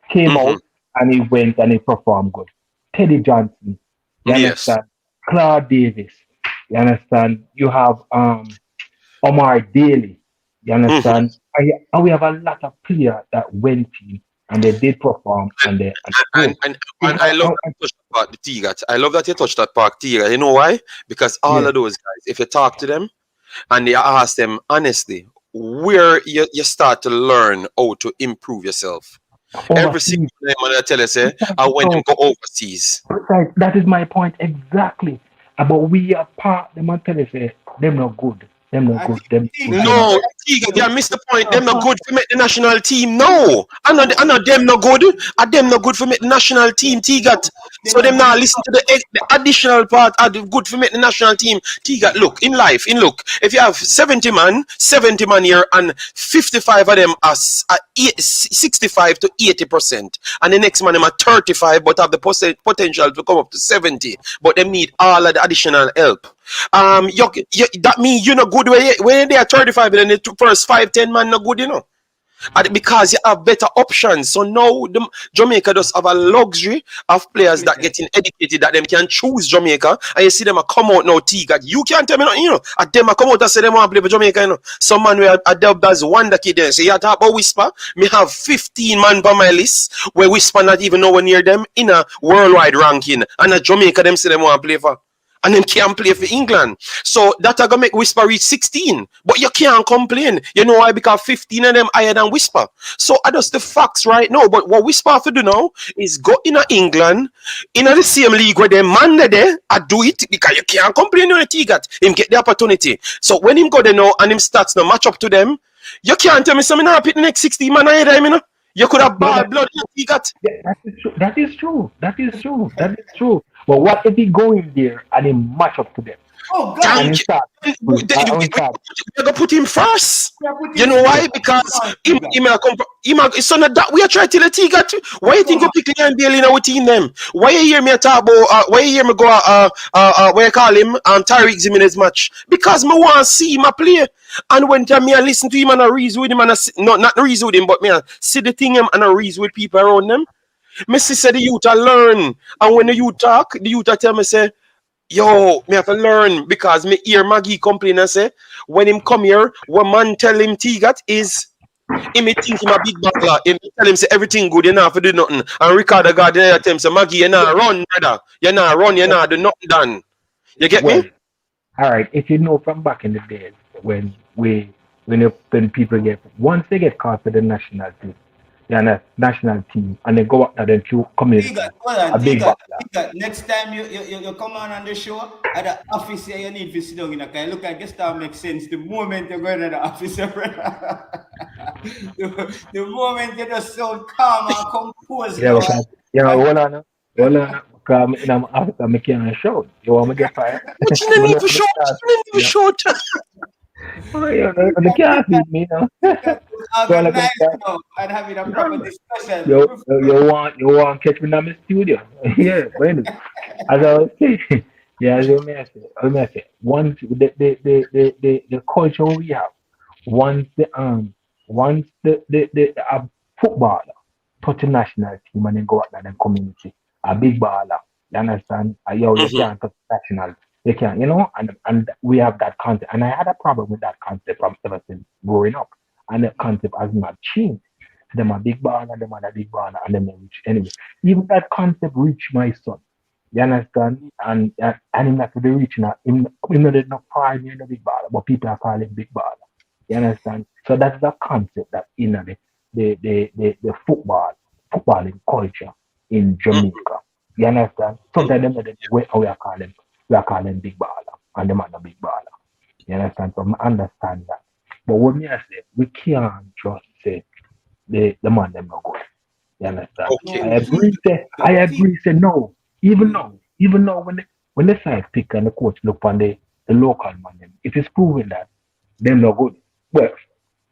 Came out and he went and he performed good. Teddy Johnson You Yes. understand? Claude Davis. You understand? You have Omar Daly. You Mhm. understand? And we have a lot of players that went in and they did perform and they And, proved. and and I love that you touched that part, the Tigat. I love that you touched that part, Tigat. You know why? Because all Yeah, of those guys, if you talk to them and you ask them honestly, where you start to learn how to improve yourself. Every single overseas. time I tell you, say, I Exactly. went and So go overseas. right, that is my point exactly. But we are part them and tell you say them not good. Them not I good. think Them good. Them not No, correct. Tiga, You you know, missed the point. no, Them not part. good for make the national team. No, I know them not good. Are them not good for make the national team, Tiga? they're So not them good now enough. listen to the additional part are the good for make the national team. Tiga, look, in life, look, if you have 70 man here and 55 of them are 65 to 80%, and the next man them are 35 but have the potential to come up to 70, but they need all of the additional help. That means you're not good when they are 35 and then the first 5-10 man not good, And because you have better options. So now Jamaica does have a luxury of players that getting educated that them can choose Jamaica, and you see them a come out now, Tiga. You can't tell me nothing, And them a come out and say them want to play for Jamaica, Some man we are dubbed as Wonder Kid then. So you talk about Whisper. Me have 15 man on my list where Whisper not even nowhere near them in a worldwide ranking. And a Jamaica them say them want to play for. And them can't play for England. So that are gonna make Whisper reach 16. But you can't complain. You know why? Because 15 of them higher than Whisper. So I just the facts right now. But what Whisper have to do now is go in England, in the same league where they man there, I do it because you can't complain on the Tigat. Him get the opportunity. So when him go there now and him stats now match up to them, you can't tell me something now pick the next 60 man ahead of him, You could have Yeah, ball blood in the Tigat. that is true. That is true. That is true. That is true. But what if he go in there and he match up to them Oh and God, he Thank you. start? And he start. We're gonna put him first. we are putting You know Tiga. why? Because Come on, him, Tiga. him, a come, it's on that we are trying to let he got. Why you think Come you on. pick Leon Bailey in our team them? Why you hear me talk about? Why you hear me go? What you call him? Tariq Jimenez match? Because me want to see him a play. And when time me I listen to him and I reason with him and not reason with him, but me I see the thing him and I reason with people around them. Me see say the youth a learn, and when the youth talk, the youth a tell me say. Yo, me have to learn because me hear Maggie complain and say when him come here, what man tell him Tigat is he may think him a big battler. Him tell him say everything good, you not have to do nothing. And Ricardo God tell him say Maggie, you not run, brother. You not run, you not do nothing done. You get Well, me? all right. If you know from back in the days when people get once they get called for the national team, they're on a national team and they go up there to community, Tiga, hold on, a big Tiga, battler. Tiga. Next time you come on the show, at the office here, you need to sit down in a kind. Look, I guess that makes sense. The moment you go into the office, the moment you just so calm and composed, Yeah, now, because you know, and hold on, because I'm Africa, I can't show. You want me to get fired? But you don't Well, need to I'm shout. start. You don't need to Yeah. shout. Oh, yeah, they can't beat me now. that was Well, I can organized start. now and having a proper Yeah. discussion. You want to catch me in my studio? Yeah, but anyway, as I was saying, yeah, as I say, once the culture we have, once the footballer touch a national team and then go out there and community, a big baller, you understand? You Mhm. can't touch national, you can't, and we have that concept, and I had a problem with that concept from ever since growing up, and the concept has not changed. Them a big baller, them are a big baller, and them they reach anyway. Even that concept reach my son. You understand? And him not to be reaching out. Him not did not call me the big baller, but people are calling big baller. You understand? So that's the concept that in the footballing culture in Mhm. Jamaica. You understand? Sometimes them not the way how we are calling big baller and them are the big baller. You understand? So I understand that. But what me I say, we can't just say the man them not good. You understand? Okay. I No, agree. I Tiga. agree. Say no. Even now, when the side pick and the coach look on the local man, them, it is proven that them not good. Well,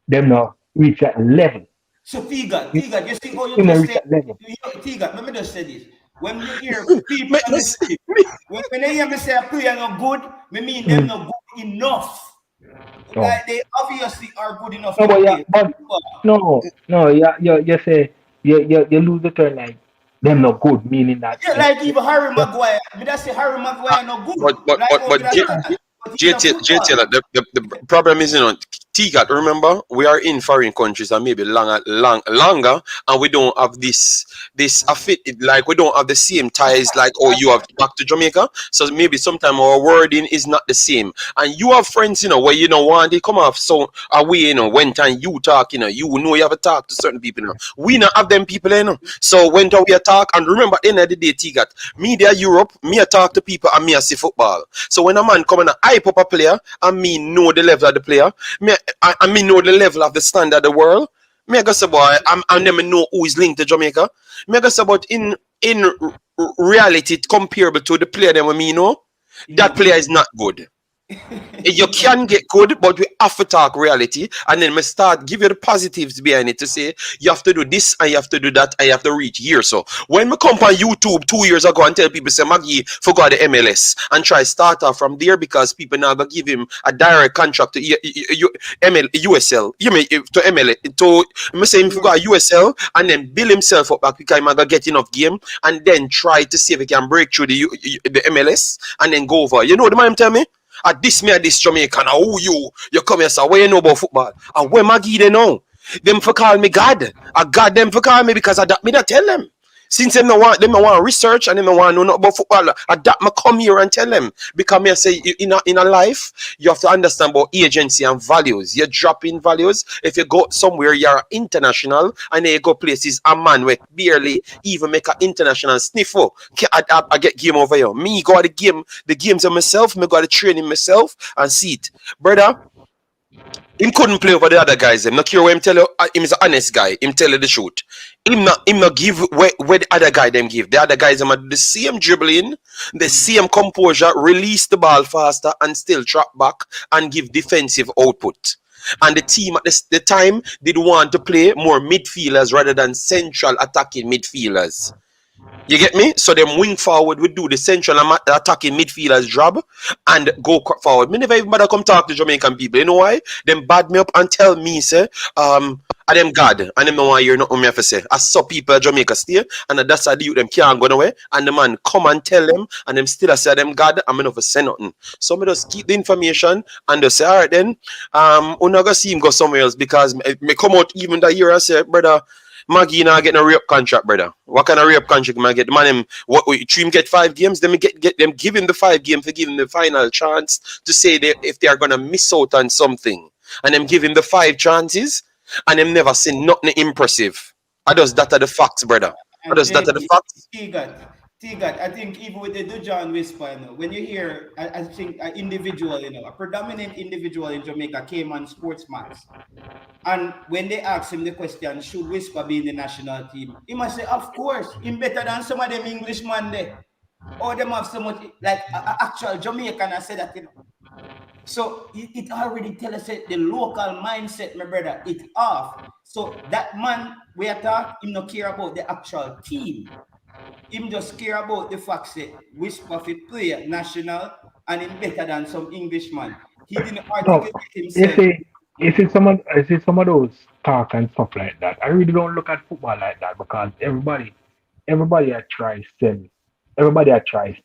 them not reach that level. So Tiga, You Tiga, you see how you you not just reach said, that level. Tiga, let me just say this. When you hear people Me, on me, the street, when they hear me say a player not good, me mean them Mm. not good enough. So Like they obviously are good enough no, to but yeah, play but football. no, yeah, you say you lose the turn like. them not good, meaning that Yeah, like even Harry Maguire. Me that say Harry Maguire no good. But Like but how but you that talent, but he's a footballer. JT, the problem is, TGAT, remember, we are in foreign countries and maybe longer, and we don't have this affit, like we don't have the same ties like oh you have back to Jamaica. So maybe sometimes our wording is not the same. And you have friends, where want they come off so away, when time you talk, you have to talk to certain people, We not have them people, So when we talk, and remember, at the end of the day, TGAT, media Europe, me I talk to people and me I see football. So when a man come and hype up a player and me know the level of the player, I me know the level of the standard of the world. Me I go say boy, I never know who is linked to Jamaica. Me I go say but in reality comparable to the player that we know, that player is not good. You can get good, but we have to talk reality, and then we start give you the positives behind it to say you have to do this and you have to do that and you have to reach here. So when we come on YouTube 2 years ago and tell people say Maggie forgot the MLS and try start off from there because people now gonna give him a direct contract to USL. You mean to ML to me say him forgot USL and then build himself up back because he gonna get enough game and then try to see if he can break through the MLS and then go over. You know the man tell me? At this me at this Jamaican, who you come here, so what you know about football? And where Maggie they know? Them for call me God. I got them for call me because I that me that tell them. Since them no want research and them no want know nothing about football, I that me come here and tell them. Because me I say in a life, you have to understand about agency and values. You drop in values. If you go somewhere, you're international, and then you go places, a man with barely even make an international sniffle. I get game over here. Me got the games of myself, me got the training myself and see it. Brother, him couldn't play over the other guys. Him not care what him tell you. Him is an honest guy. Him tell you the truth. Him not give where the other guy them give. The other guys them are the same dribbling, the same composure, release the ball faster and still drop back and give defensive output. And the team at the time did want to play more midfielders rather than central attacking midfielders. You get me? So them wing forward would do the central attacking midfielders job and go forward. Me never even bother come talk to Jamaican people. You know why? Them bad me up and tell me, say, I them God, and them know why you're not me have to say. I saw people at Jamaica stay, and that's how the youth them can't go nowhere. And the man come and tell them, and them still say them God, I'm not say nothing. So me just keep the information and just say, all right then, we're not gonna see him go somewhere else because me come out even that year and say, brother, Maggie not getting a rape contract, brother. What kind of rape contract am I get? The man, him get 5 games, then me get them give him the 5 games to give him the final chance to say if they are gonna miss out on something. And them give him the 5 chances, and them never say nothing impressive. I just that are the facts, brother. I just that are the facts. T-God, I think even with the Dujan Whisper, when you hear, I think an individual, a predominant individual in Jamaica came on Sports Max. And when they asked him the question, should Whisper be in the national team? He must say, of course, him better than some of them Englishmen there. Or them have so much, like actual Jamaican, I said that, So it already tells us that the local mindset, my brother, it's off. So that man, we are talking, him not care about the actual team. Him just care about the fact that Whisper fit play national and him better than some Englishman. He didn't articulate himself. You see some of those talk and stuff like that. I really don't look at football like that because everybody I try sell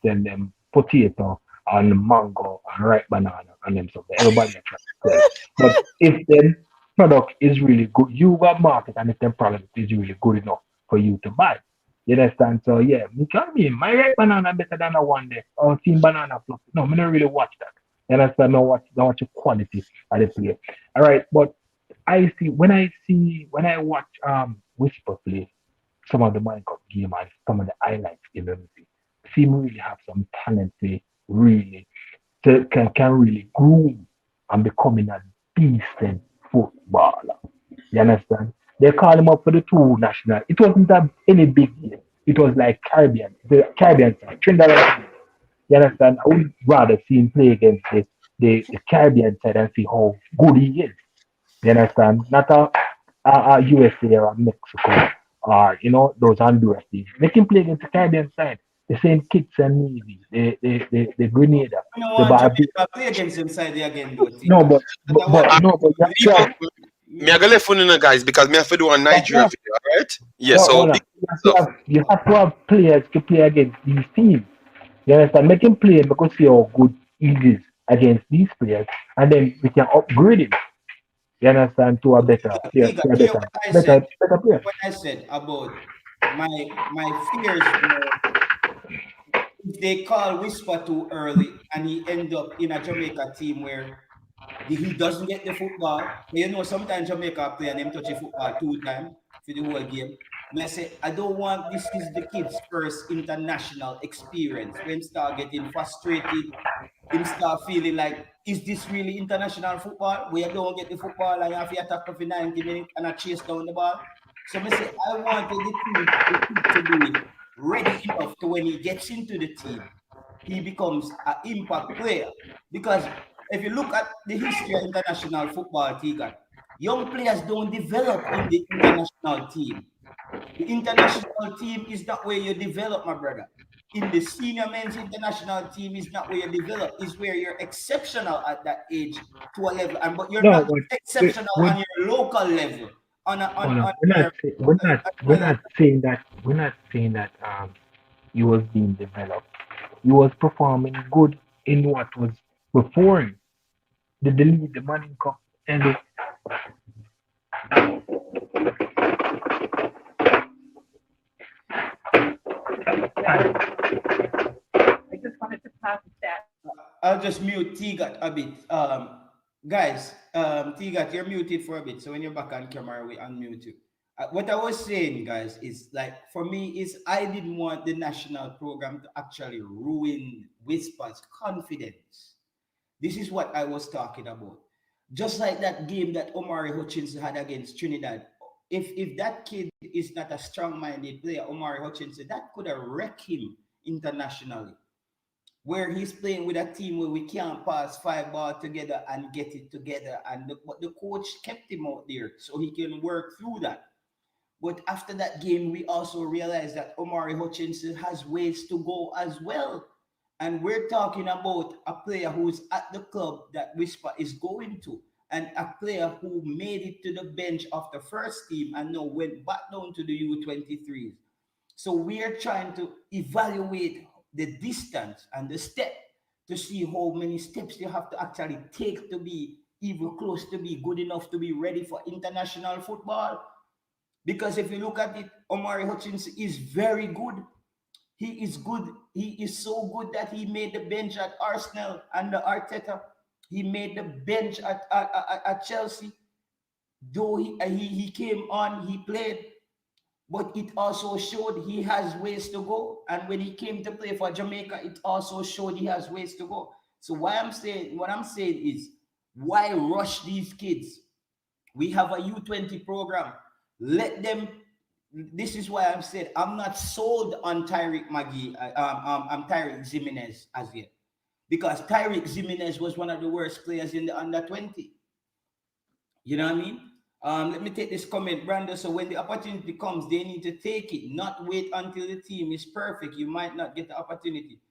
them potato and mango and ripe banana and them stuff. Everybody I try sell. But if them product is really good, you got market, and if them product is really good enough for you to buy. You understand? So yeah, me can be my ripe banana better than a one day or team banana plus. No, me don't really watch that. You understand? No watch the quality of the play. All right, but when I watch Whisper play some of the Mind Cup game and some of the highlights in the movie, seem really have some talent to really can really groom and becoming a decent footballer. You understand? They call him up for the 2 national. It wasn't any big game. It was like the Caribbean side, Trinidad and Tobago. You understand? I would rather see him play against the Caribbean side and see how good he is. You understand? Not a USA or a Mexico or those Honduras teams. Make him play against the Caribbean side. The same Kicks and Navy, the Grenada, the Jamaica play against them side again, though. No, but Me I go left one guys because me have to do a But Nigeria video, all right? Yeah, no, so hold on. big stuff. You have to have players to play against these teams. You understand? Make him play because see how good he is against these players, and then we can upgrade him. You understand? To a better, yeah, Tiga, to a hear better, what I said. better player. What I said about my fears were if they call Whisper too early and he end up in a Jamaica team where he doesn't get the football. You know, sometimes Jamaica play and them touch the football 2 times for the whole game. And I say, I don't want this is the kid's first international experience. When start getting frustrated, him start feeling like, is this really international football? Where you don't get the football and you have to attack for 90 minutes and I chase down the ball. So I say, I wanted the kid to be ready enough to when he gets into the team, he becomes an impact player. Because if you look at the history of international football, Tigan, young players don't develop in the international team. The international team is not where you develop, my brother. In the senior men's international team is not where you develop. Is where you're exceptional at that age to a level, and but you're No, not but exceptional we, on your local level. hold on. On your We're not saying that he was being developed. He was performing good in what was before him. The delete, the money cup, and the, I just wanted to pass that. I'll just mute Tigat a bit. Guys, Tigat, you're muted for a bit. So when you're back on camera, we unmute you. What I was saying, guys, is like for me, is I didn't want the national program to actually ruin Whisper's confidence. This is what I was talking about. Just like that game that Omari Hutchinson had against Trinidad. If that kid is not a strong-minded player, Omari Hutchinson, that could have wrecked him internationally where he's playing with a team where we can't pass 5 balls together and get it together. But the coach kept him out there so he can work through that. But after that game, we also realized that Omari Hutchinson has ways to go as well. And we're talking about a player who's at the club that Whisper is going to, and a player who made it to the bench of the first team and now went back down to the U23s. So we are trying to evaluate the distance and the step to see how many steps you have to actually take to be even close to be good enough to be ready for international football. Because if you look at it, Omari Hutchinson is very good. He is good. He is so good that he made the bench at Arsenal under Arteta. He made the bench at Chelsea. Though he came on, he played, but it also showed he has ways to go. And when he came to play for Jamaica, it also showed he has ways to go. So what I'm saying is, why rush these kids? We have a U20 program. Let them. This is why I'm saying I'm not sold on Tyreek Magee. I'm Tyreek Jimenez as yet, because Tyreek Jimenez was one of the worst players in the under 20. You know what I mean? Let me take this comment, Brandon. So when the opportunity comes, they need to take it, not wait until the team is perfect. You might not get the opportunity.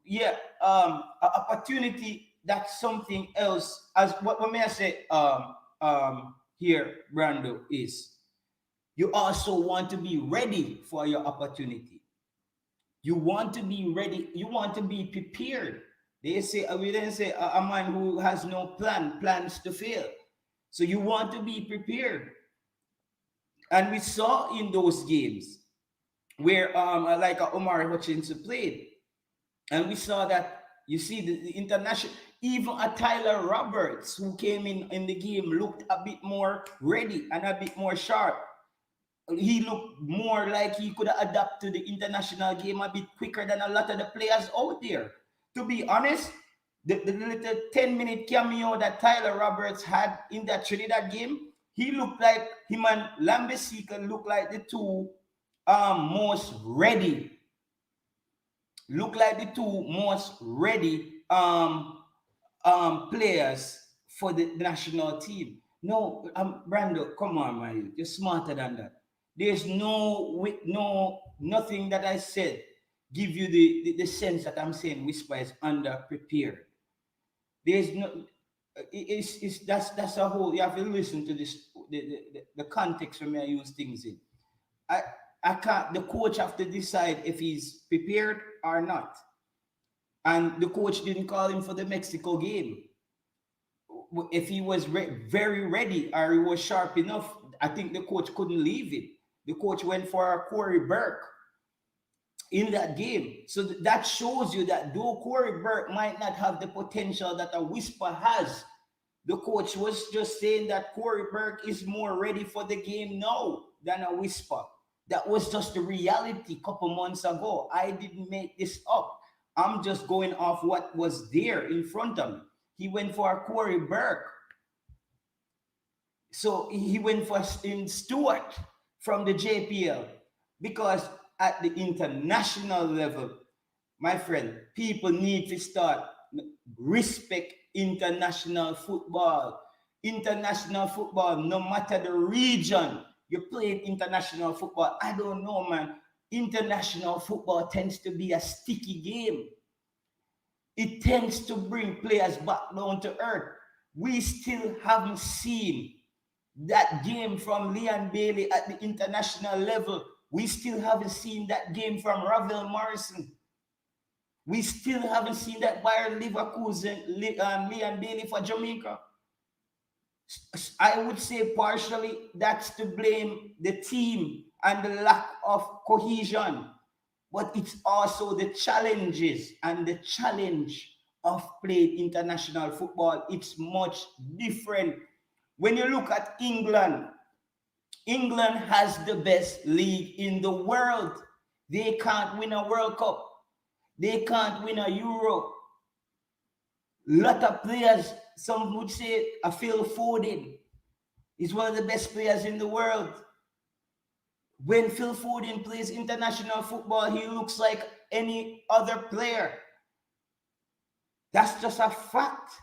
Yeah, opportunity, that's something else. As what may I say here, Brando, is you also want to be ready for your opportunity. You want to be ready. You want to be prepared. They say, we didn't say a man who has no plan plans to fail. So you want to be prepared. And we saw in those games where like Omar Hutchinson played, and we saw that you see the international, even a Tyler Roberts who came in the game looked a bit more ready and a bit more sharp. He looked more like he could adapt to the international game a bit quicker than a lot of the players out there. To be honest, the little 10-minute cameo that Tyler Roberts had in that Trinidad game, he looked like him and Lambesika looked like the two most ready. Look like the two most ready players for the national team. No, Brando, come on, man, you're smarter than that. There's nothing that I said give you the sense that I'm saying Whisper is under prepared. There's no That's a whole. You have to listen to this the context when I use things in. I I can't. The coach have to decide if he's prepared or not. And the coach didn't call him for the Mexico game. If he was very ready or he was sharp enough, I think the coach couldn't leave him. The coach went for Corey Burke in that game. So that shows you that though Corey Burke might not have the potential that a Whisper has, the coach was just saying that Corey Burke is more ready for the game now than a Whisper. That was just the reality a couple months ago. I didn't make this up. I'm just going off what was there in front of me. He went for Corey Burke. So he went for Stewart from the JPL because at the international level, my friend, people need to start respect international football. International football, no matter the region, you're playing international football. I don't know, man. International football tends to be a sticky game. It tends to bring players back down to earth. We still haven't seen that game from Leon Bailey at the international level. We still haven't seen that game from Ravel Morrison. We still haven't seen that Bayern Leverkusen, Leon Bailey for Jamaica. I would say partially that's to blame the team and the lack of cohesion. But it's also the challenges and the challenge of playing international football. It's much different. When you look at England, England has the best league in the world. They can't win a World Cup. They can't win a Euro. Lot of players, some would say a Phil Foden is one of the best players in the world. When Phil Foden plays international football, he looks like any other player. That's just a fact.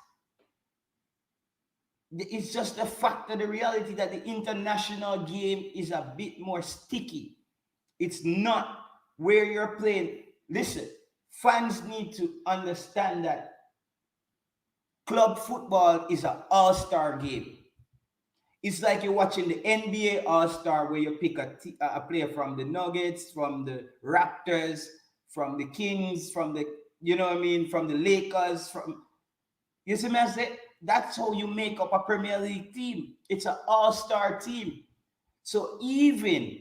It's just a fact of the reality that the international game is a bit more sticky. It's not where you're playing. Listen, fans need to understand that club football is an all-star game. It's like you're watching the NBA All-Star where you pick a player from the Nuggets, from the Raptors, from the Kings, from the, you know what I mean, from the Lakers, from, you see me I say? That's how you make up a Premier League team. It's an all-star team. So even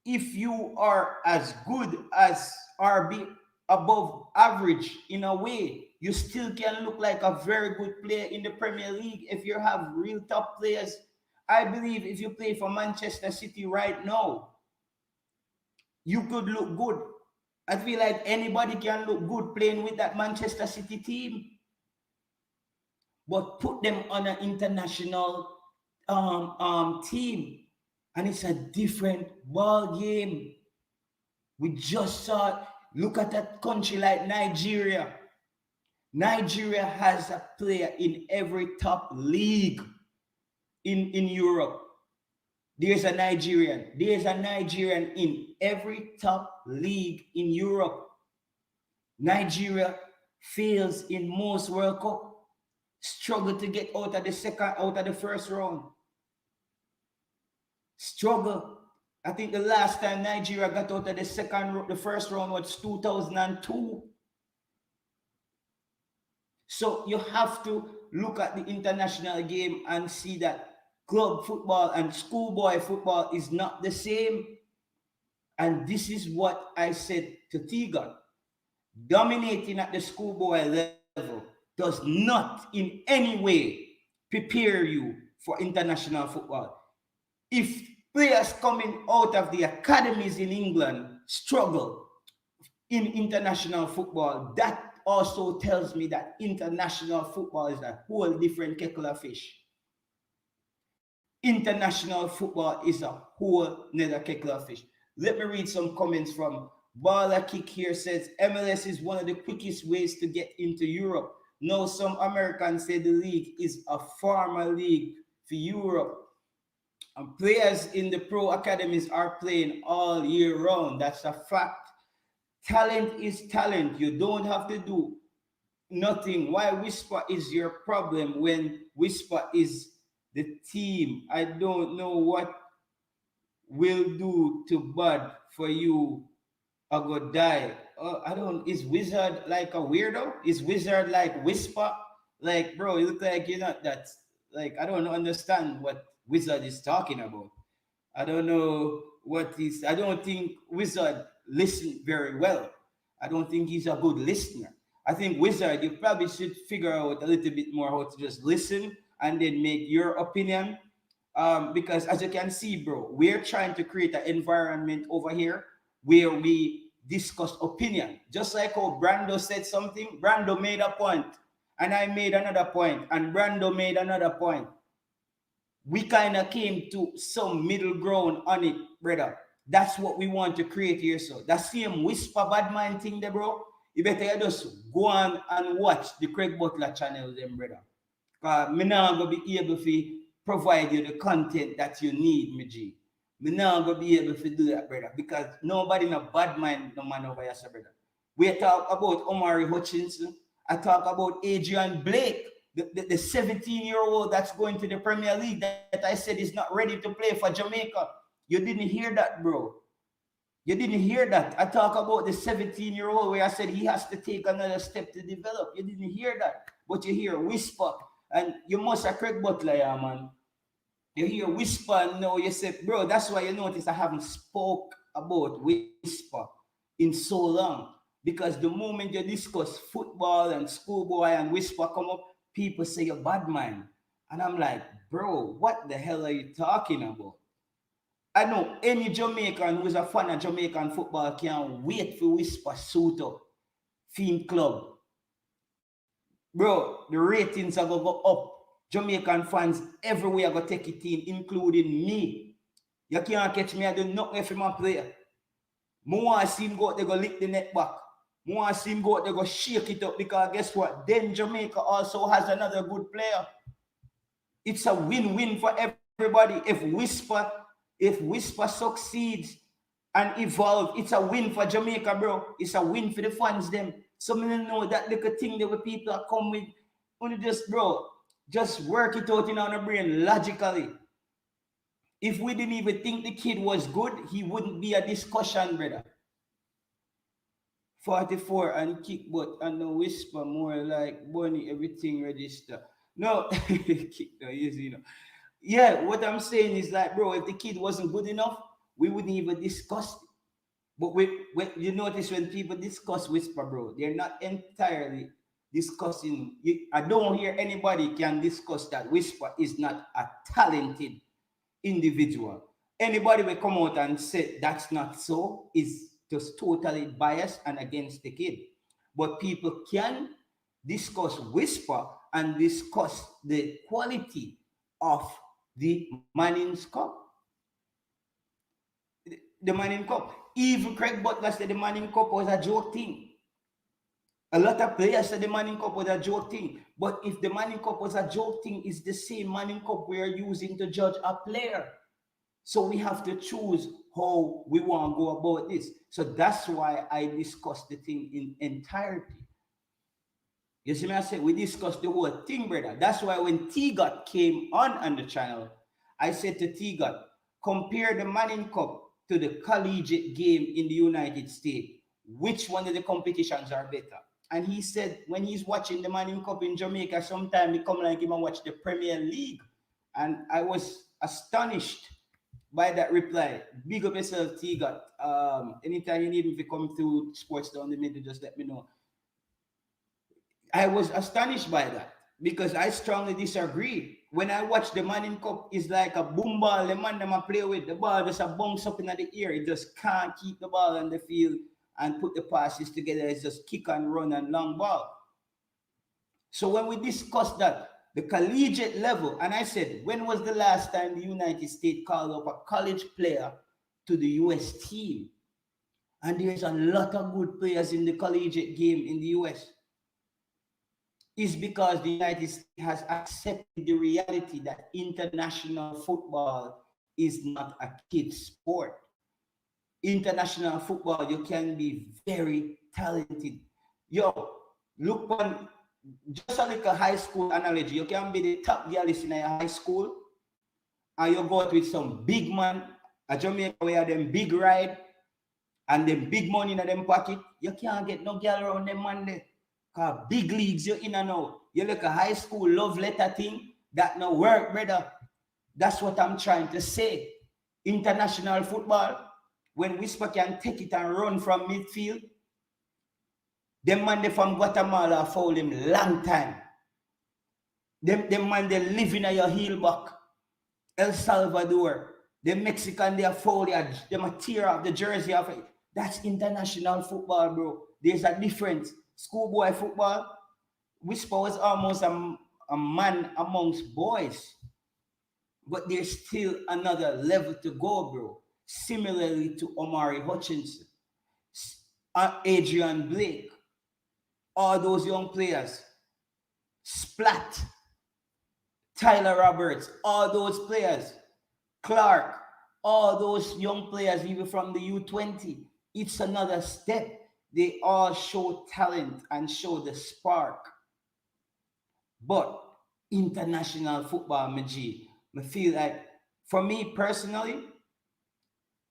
if you are as good as or be above average in a way, you still can look like a very good player in the Premier League if you have real top players. I believe if you play for Manchester City right now, you could look good. I feel like anybody can look good playing with that Manchester City team. But put them on an international team, and it's a different ball game. We just saw, look at a country like Nigeria. Nigeria has a player in every top league in Europe. There's a Nigerian. There's a Nigerian in every top league in Europe. Nigeria fails in most World Cup. Struggle to get out of the first round. Struggle. I think the last time Nigeria got out of the first round was 2002. So you have to look at the international game and see that club football and schoolboy football is not the same. And this is what I said to Tiga. Dominating at the schoolboy level does not in any way prepare you for international football. If players coming out of the academies in England struggle in international football, that also tells me that international football is a whole different kettle of fish. International football is a whole nother kettle of fish. Let me read some comments from Baller Kick here. Says MLS is one of the quickest ways to get into Europe. Now some Americans say the league is a farmer league for Europe. And players in the pro academies are playing all year round. That's a fact. Talent is talent. You don't have to do. nothing. Why Whisper is your problem when Whisper is the team? I don't know what will do to bad for you. I go die. I don't. Is Wizard like a weirdo? Is Wizard like Whisper? Like, bro, you look like you're not that. Like, I don't understand what Wizard is talking about. I don't know what is. I don't think Wizard listen very well. I don't think he's a good listener. I think Wizard, you probably should figure out a little bit more how to just listen and then make your opinion. Because as you can see, bro, we're trying to create an environment over here where we discuss opinion. Just like how Brando said something, Brando made a point, and I made another point, and Brando made another point. We kind of came to some middle ground on it, brother. That's what we want to create here. So that same whisper bad mind thing there, bro. You better just go on and watch the Craig Butler channel, them, brother. Because me not gonna be able to provide you the content that you need, me G. Me not gonna be able to do that, brother. Because nobody in a bad mind, no man over here, brother. We talk about Omari Hutchinson. I talk about Adrian Blake, the 17-year-old that's going to the Premier League that I said is not ready to play for Jamaica. You didn't hear that, bro. You didn't hear that. I talk about the 17-year-old where I said he has to take another step to develop. You didn't hear that. But you hear whisper. And you must have Craig Butler, yeah, man. You hear whisper and now you say, bro, that's why you notice I haven't spoke about whisper in so long. Because the moment you discuss football and schoolboy and whisper come up, people say you're bad man. And I'm like, bro, what the hell are you talking about? I know any Jamaican who is a fan of Jamaican football can't wait for whisper suit up. Theme club. Bro, the ratings are going to go up. Jamaican fans everywhere are going to take it in, including me. You can't catch me. I do nothing if I'm a player. I want to see him go out there, go lick the net back. I want to see him go out there, go shake it up, because guess what? Then Jamaica also has another good player. It's a win-win for everybody. If Whisper succeeds and evolve, it's a win for Jamaica, bro. It's a win for the fans, them. Some of them know that little thing that the people are come with. Only just, bro, just work it out in our brain logically. If we didn't even think the kid was good, he wouldn't be a discussion, brother. 44 and kick butt and the whisper more like Bonnie, everything register. No, kick no easy, you know. Yeah, what I'm saying is like, bro, if the kid wasn't good enough, we wouldn't even discuss it. But when you notice when people discuss whisper, bro, they're not entirely discussing. I don't hear anybody can discuss that whisper is not a talented individual. Anybody will come out and say that's not so is just totally biased and against the kid. But people can discuss whisper and discuss the quality of the Manning's Cup. The Manning Cup. Even Craig Butler said the Manning Cup was a joke thing. A lot of players said the Manning Cup was a joke thing. But if the Manning Cup was a joke thing, it's the same Manning Cup we are using to judge a player. So we have to choose how we want to go about this. So that's why I discussed the thing in entirety. You see me, I said we discussed the whole thing, brother. That's why when T-Got came on the channel, I said to T-Got, compare the Manning Cup to the collegiate game in the United States. Which one of the competitions are better? And he said when he's watching the Manning Cup in Jamaica, sometimes he come like him and watch the Premier League. And I was astonished by that reply. Big up yourself, T-Got. Anytime you need me to come through Sports Down the Middle, just let me know. I was astonished by that because I strongly disagree. When I watch the Manning Cup, it's like a boom ball. The man them play with the ball just a bounce up in the air. It just can't keep the ball on the field and put the passes together. It's just kick and run and long ball. So when we discussed that, the collegiate level, and I said, when was the last time the United States called up a college player to the US team? And there's a lot of good players in the collegiate game in the US. Is because the United States has accepted the reality that international football is not a kid sport. International football, you can be very talented. Yo, look on just a little high school analogy. You can be the top girl in your high school, and you go out with some big man, a Jamaica where them big ride and them big money in them pocket. You can't get no girl around them man there. Cause big leagues you in and out. You look a high school love letter thing that no work, brother. That's what I'm trying to say. International football, when Whisper can take it and run from midfield, them man they from Guatemala foul him long time. Them man they live in your heel back. El Salvador, the Mexican they are foul, they tear up the jersey off it. That's international football, bro. There's a difference. Schoolboy football, Whisper was almost a man amongst boys. But there's still another level to go, bro. Similarly to Omari Hutchinson, Adrian Blake, all those young players, Splat, Tyler Roberts, all those players, Clark, all those young players, even from the U20, it's another step. They all show talent and show the spark. But international football, Maji, I feel like, for me personally,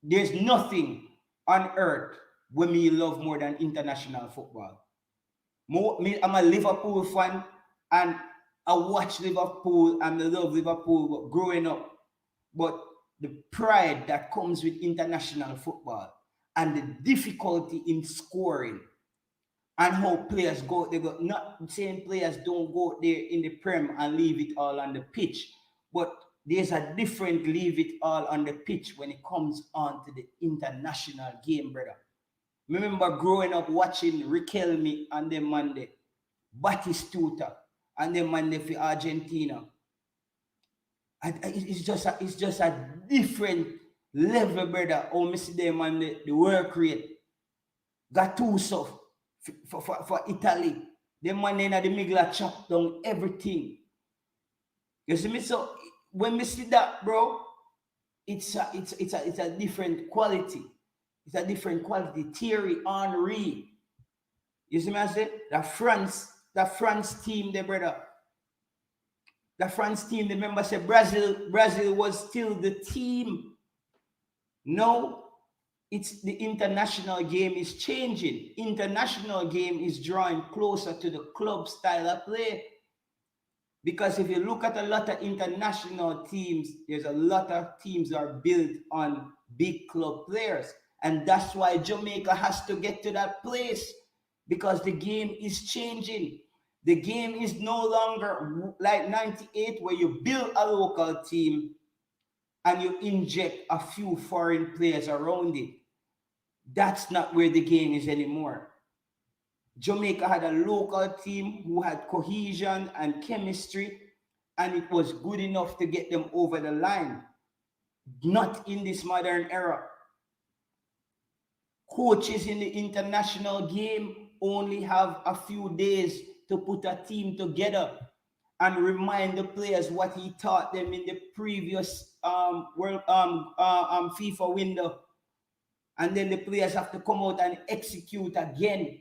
there's nothing on earth where me love more than international football. I'm a Liverpool fan, and I watch Liverpool and I love Liverpool growing up. But the pride that comes with international football and the difficulty in scoring and how players go, they go, not saying players don't go there in the Prem and leave it all on the pitch, but there's a different leave it all on the pitch when it comes on to the international game, brother. Remember growing up watching Riquelme and them Monday, Batistuta and them Monday for Argentina. And it's just a different level, brother. Oh, me see them on the work rate. Gattuso for Italy. Them man in the middle chop down everything. You see me? So when we see that, bro, it's a different quality. It's a different quality. Thierry Henry. You see me? I say the France team, the brother. The France team, the member said Brazil was still the team. No, it's the international game is changing. International game is drawing closer to the club style of play. Because if you look at a lot of international teams, there's a lot of teams that are built on big club players. And that's why Jamaica has to get to that place, because the game is changing. The game is no longer like 98 where you build a local team and you inject a few foreign players around it. That's not where the game is anymore. Jamaica had a local team who had cohesion and chemistry, and it was good enough to get them over the line. Not in this modern era. Coaches in the international game only have a few days to put a team together and remind the players what he taught them in the previous FIFA window. And then the players have to come out and execute again.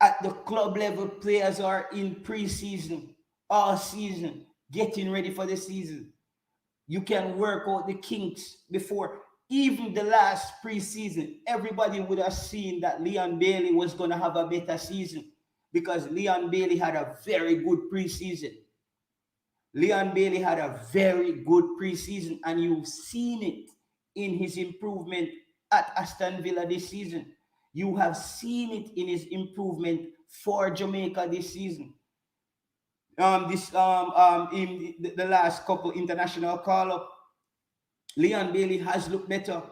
At the club level, players are in pre-season, all season, getting ready for the season. You can work out the kinks before. Even the last pre-season, everybody would have seen that Leon Bailey was going to have a better season, because Leon Bailey had a very good pre-season. Leon Bailey had a very good pre-season, and you've seen it in his improvement at Aston Villa this season. You have seen it in his improvement for Jamaica this season. In the last couple international call-up, Leon Bailey has looked better.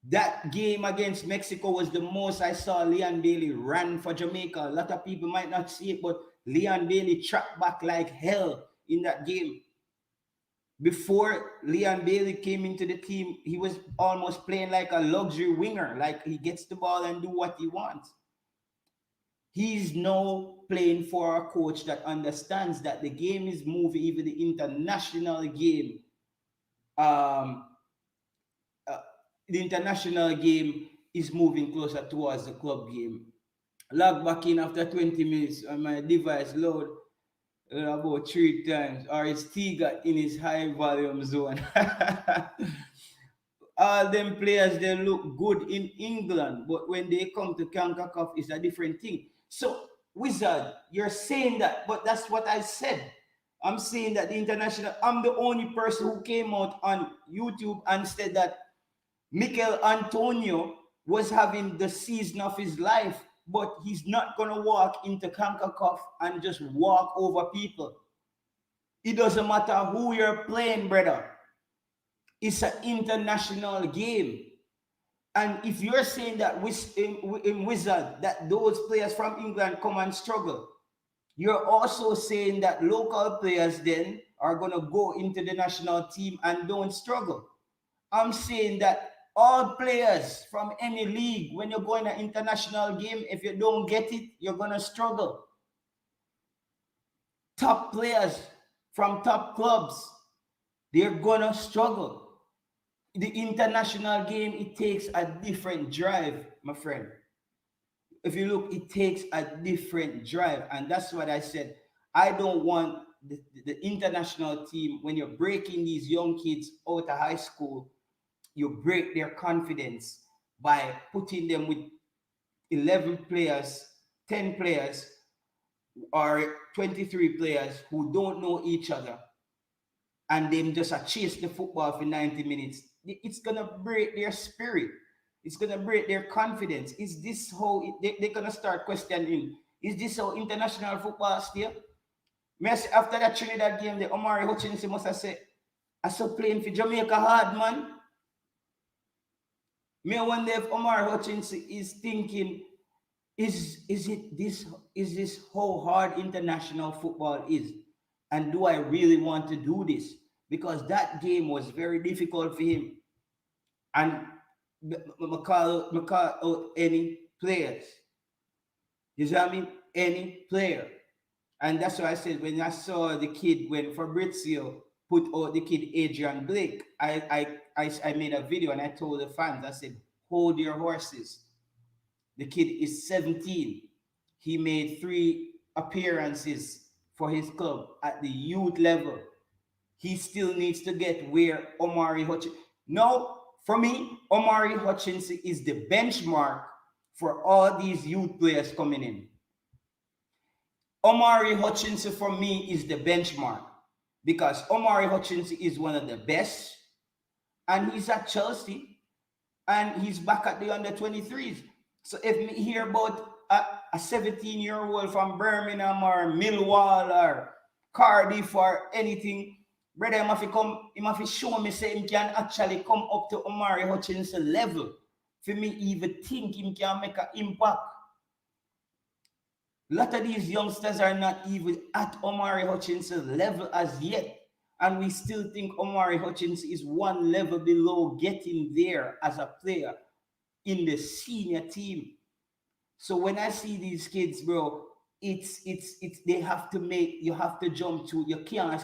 That game against Mexico was the most I saw Leon Bailey run for Jamaica. A lot of people might not see it, but Leon Bailey tracked back like hell in that game. Before Leon Bailey came into the team, he was almost playing like a luxury winger, like he gets the ball and do what he wants. He's now playing for a coach that understands that the game is moving, even the international game. The international game is moving closer towards the club game. log back in after 20 minutes and my device load about 3 times, or his T got in his high volume zone. All them players they look good in England, but when they come to CONCACAF, it's a different thing. So, Wizard, you're saying that, but that's what I said. I'm saying that the international, I'm the only person who came out on YouTube and said that Mikel Antonio was having the season of his life, but he's not gonna walk into CONCACAF and just walk over people. It doesn't matter who you're playing, brother. It's an international game. And if you're saying that in Wizard that those players from England come and struggle, you're also saying that local players then are gonna go into the national team and don't struggle. I'm saying that all players from any league, when you're going an international game, if you don't get it, you're gonna struggle. Top players from top clubs, they're gonna struggle. The international game, it takes a different drive, my friend. If you look, it takes a different drive. And that's what I said. I don't want the international team, when you're breaking these young kids out of high school, you break their confidence by putting them with 11 players, 10 players, or 23 players who don't know each other, and them just chase the football for 90 minutes. It's going to break their spirit. It's going to break their confidence. Is this how they're going to start questioning? Is this how international football still? After that Trinidad game, the Omari Hutchinson must have said, I saw playing for Jamaica hard, man. Me wonder if Omar Hutchinson is thinking, is this how hard international football is? And do I really want to do this? Because that game was very difficult for him. And call out any players. You see what I mean? Any player. And that's why I said when I saw the kid, when Fabrizio put out the kid Adrian Blake, I made a video and I told the fans, I said, hold your horses. The kid is 17. He made 3 appearances for his club at the youth level. He still needs to get where Omari Hutchinson. No, for me, Omari Hutchinson is the benchmark for all these youth players coming in. Omari Hutchinson for me is the benchmark because Omari Hutchinson is one of the best, and he's at Chelsea and he's back at the under 23s. So if me hear about a 17-year-old from Birmingham or Millwall or Cardiff or anything, brother, he must show me say he can actually come up to Omari Hutchinson level for me even think he can make an impact. A lot of these youngsters are not even at Omari Hutchinson level as yet. And we still think Omari Hutchinson is one level below getting there as a player in the senior team. So when I see these kids, bro, it's they have to make, you have to jump to, you can't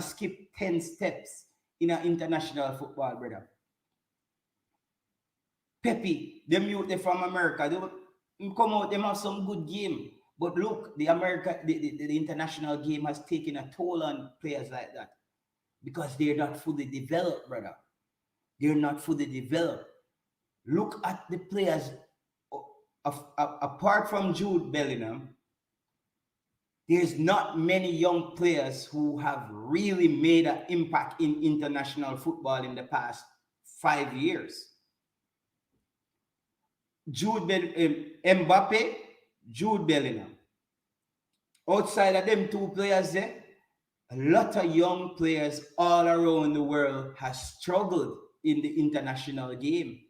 skip 10 steps in an international football, brother. Pepe, them youth they from America, they come out, them have some good game. But look, the international game has taken a toll on players like that because they're not fully developed, brother. They're not fully developed. Look at the players apart from Jude Bellingham. There's not many young players who have really made an impact in international football in the past 5 years. Mbappe, Jude Bellingham. Outside of them 2 players there, a lot of young players all around the world have struggled in the international game.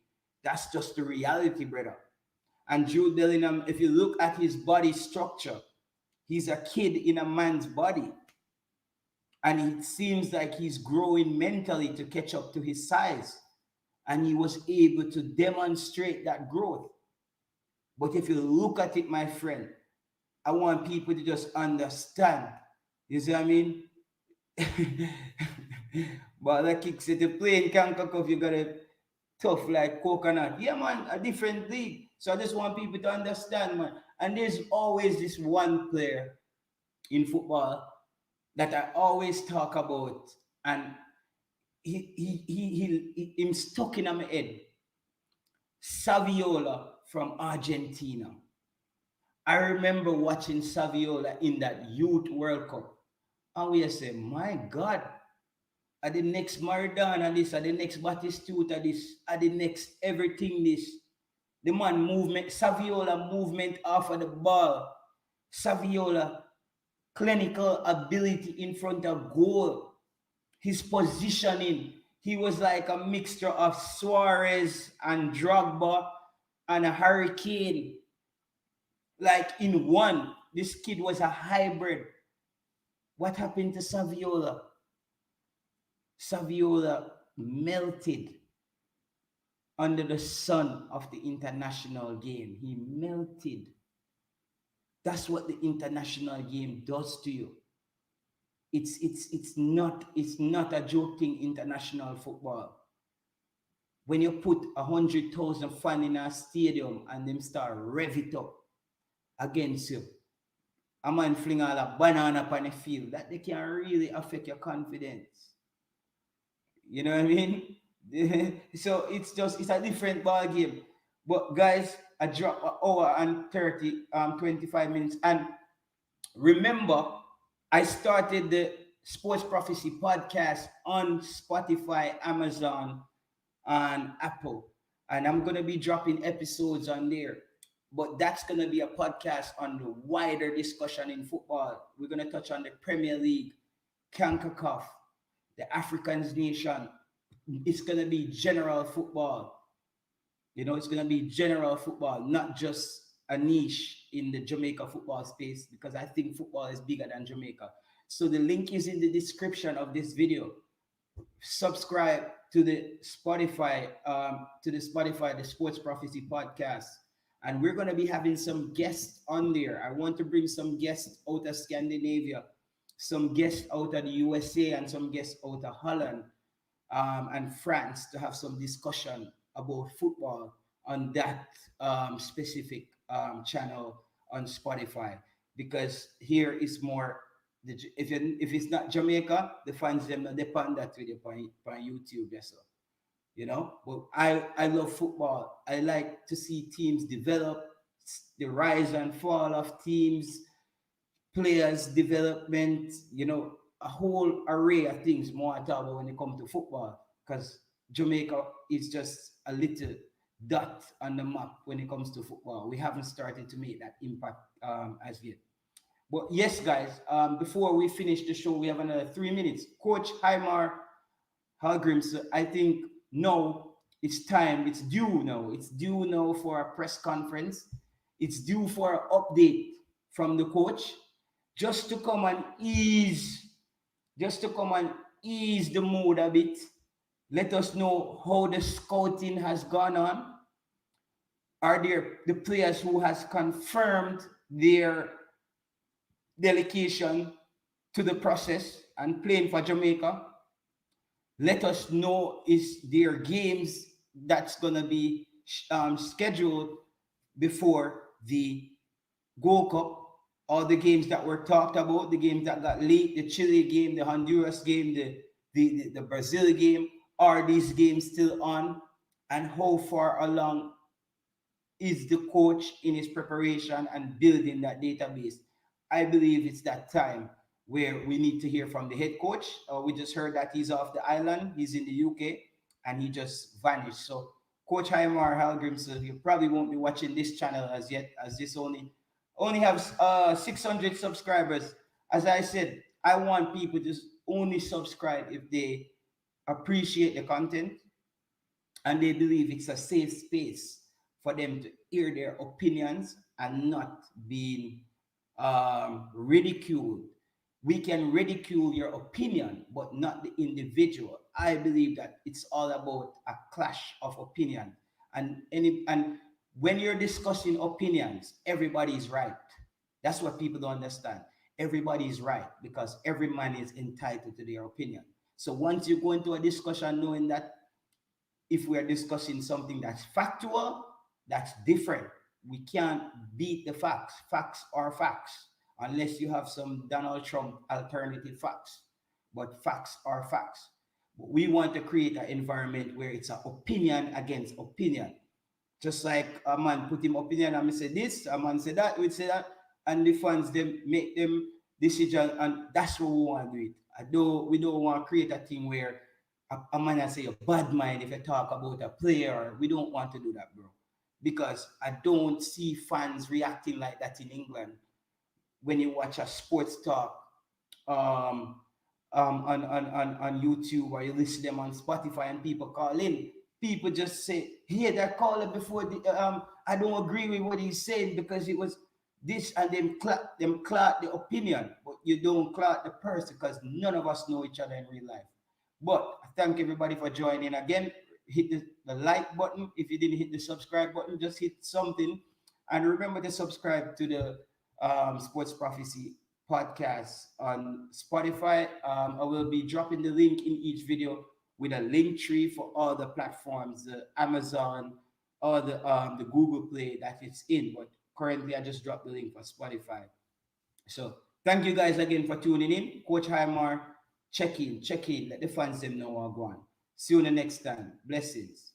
That's just the reality, brother. And Jude Bellingham, if you look at his body structure, he's a kid in a man's body. And it seems like he's growing mentally to catch up to his size. And he was able to demonstrate that growth. But if you look at it, my friend, I want people to just understand. You see what I mean? But the kicks at the playing CONCACAF, you got a tough like coconut. Yeah, man, a different league. So I just want people to understand, man. And there's always this one player in football that I always talk about, and him stuck in my head. Saviola from Argentina. I remember watching Saviola in that Youth World Cup. And we say, my God, at the next Maradona this, at the next Batistuta this, at the next everything this. The man movement, Saviola movement off of the ball. Saviola clinical ability in front of goal. His positioning. He was like a mixture of Suarez and Drogba and a Hurricane. Like in one. This kid was a hybrid. What happened to Saviola? Saviola melted under the sun of the international game. He melted. That's what the international game does to you. It's not a joking international football. When you put 100,000 fans in a stadium and them start rev it up against you, a man fling all a banana up on the field, that they can really affect your confidence. You know what I mean? So it's a different ball game. But guys, I drop an hour and 25 minutes. And remember, I started the Sports Prophecy podcast on Spotify, Amazon, and Apple. And I'm going to be dropping episodes on there. But that's going to be a podcast on the wider discussion in football. We're going to touch on the Premier League, CONCACAF, the Africans nation. It's going to be general football. You know, it's going to be general football, not just a niche in the Jamaica football space, because I think football is bigger than Jamaica. So the link is in the description of this video. Subscribe to the Spotify, the Sports Prophecy podcast. And we're going to be having some guests on there. I want to bring some guests out of Scandinavia, some guests out of the USA, and some guests out of Holland and France to have some discussion about football on that specific channel on Spotify. Because here is more, if it's not Jamaica, the fans them not depend that video on YouTube. Yes, sir. You know, but I love football. I like to see teams develop, the rise and fall of teams, players development, you know, a whole array of things more I talk about when it comes to football, because Jamaica is just a little dot on the map when it comes to football. We haven't started to make that impact as yet. But yes, guys, before we finish the show, we have another 3 minutes. Coach Heimir Hallgrímsson, I think now it's time, it's due now. It's due now for a press conference. It's due for an update from the coach, just to come and ease the mood a bit. Let us know how the scouting has gone on. Are there the players who has confirmed their delegation to the process and playing for Jamaica? Let us know is there games that's gonna be scheduled before the Gold Cup, all the games that were talked about, the games that got leaked, the Chile game, the Honduras game, the Brazil game. Are these games still on? And how far along is the coach in his preparation and building that database? I believe it's that time where we need to hear from the head coach. We just heard that he's off the island, he's in the UK, and he just vanished. So Coach Heimir Hallgrímsson, you probably won't be watching this channel as yet, as this only have 600 subscribers. As I said, I want people to only subscribe if they appreciate the content and they believe it's a safe space for them to hear their opinions and not being ridiculed. We can ridicule your opinion, but not the individual. I believe that it's all about a clash of opinion. And when you're discussing opinions, everybody is right. That's what people don't understand. Everybody is right because every man is entitled to their opinion. So once you go into a discussion knowing that if we are discussing something that's factual, That's different. We can't beat the facts. Facts are facts, unless you have some Donald Trump alternative facts. But facts are facts. We want to create an environment where it's an opinion against opinion. Just like a man put him opinion and me say this, a man say that, we say that, and the fans them make them decision, and that's what we want to do it. We don't want to create a thing where a man say a bad mind if you talk about a player. We don't want to do that, bro. Because I don't see fans reacting like that in England when you watch a sports talk um, on YouTube, or you listen to them on Spotify and people call in. People just say, "Here, that caller before the I don't agree with what he's saying because it was this," and them clap the opinion, but you don't clap the person because none of us know each other in real life. But I thank everybody for joining again. Hit the like button. If you didn't hit the subscribe button, just hit something. And remember to subscribe to the Sports Prophecy podcast on Spotify. I will be dropping the link in each video with a link tree for all the platforms, the Amazon or the Google Play that it's in. But currently, I just dropped the link for Spotify. So thank you guys again for tuning in. Coach Heimir, check in. Let the fans them know what going on. See you the next time. Blessings.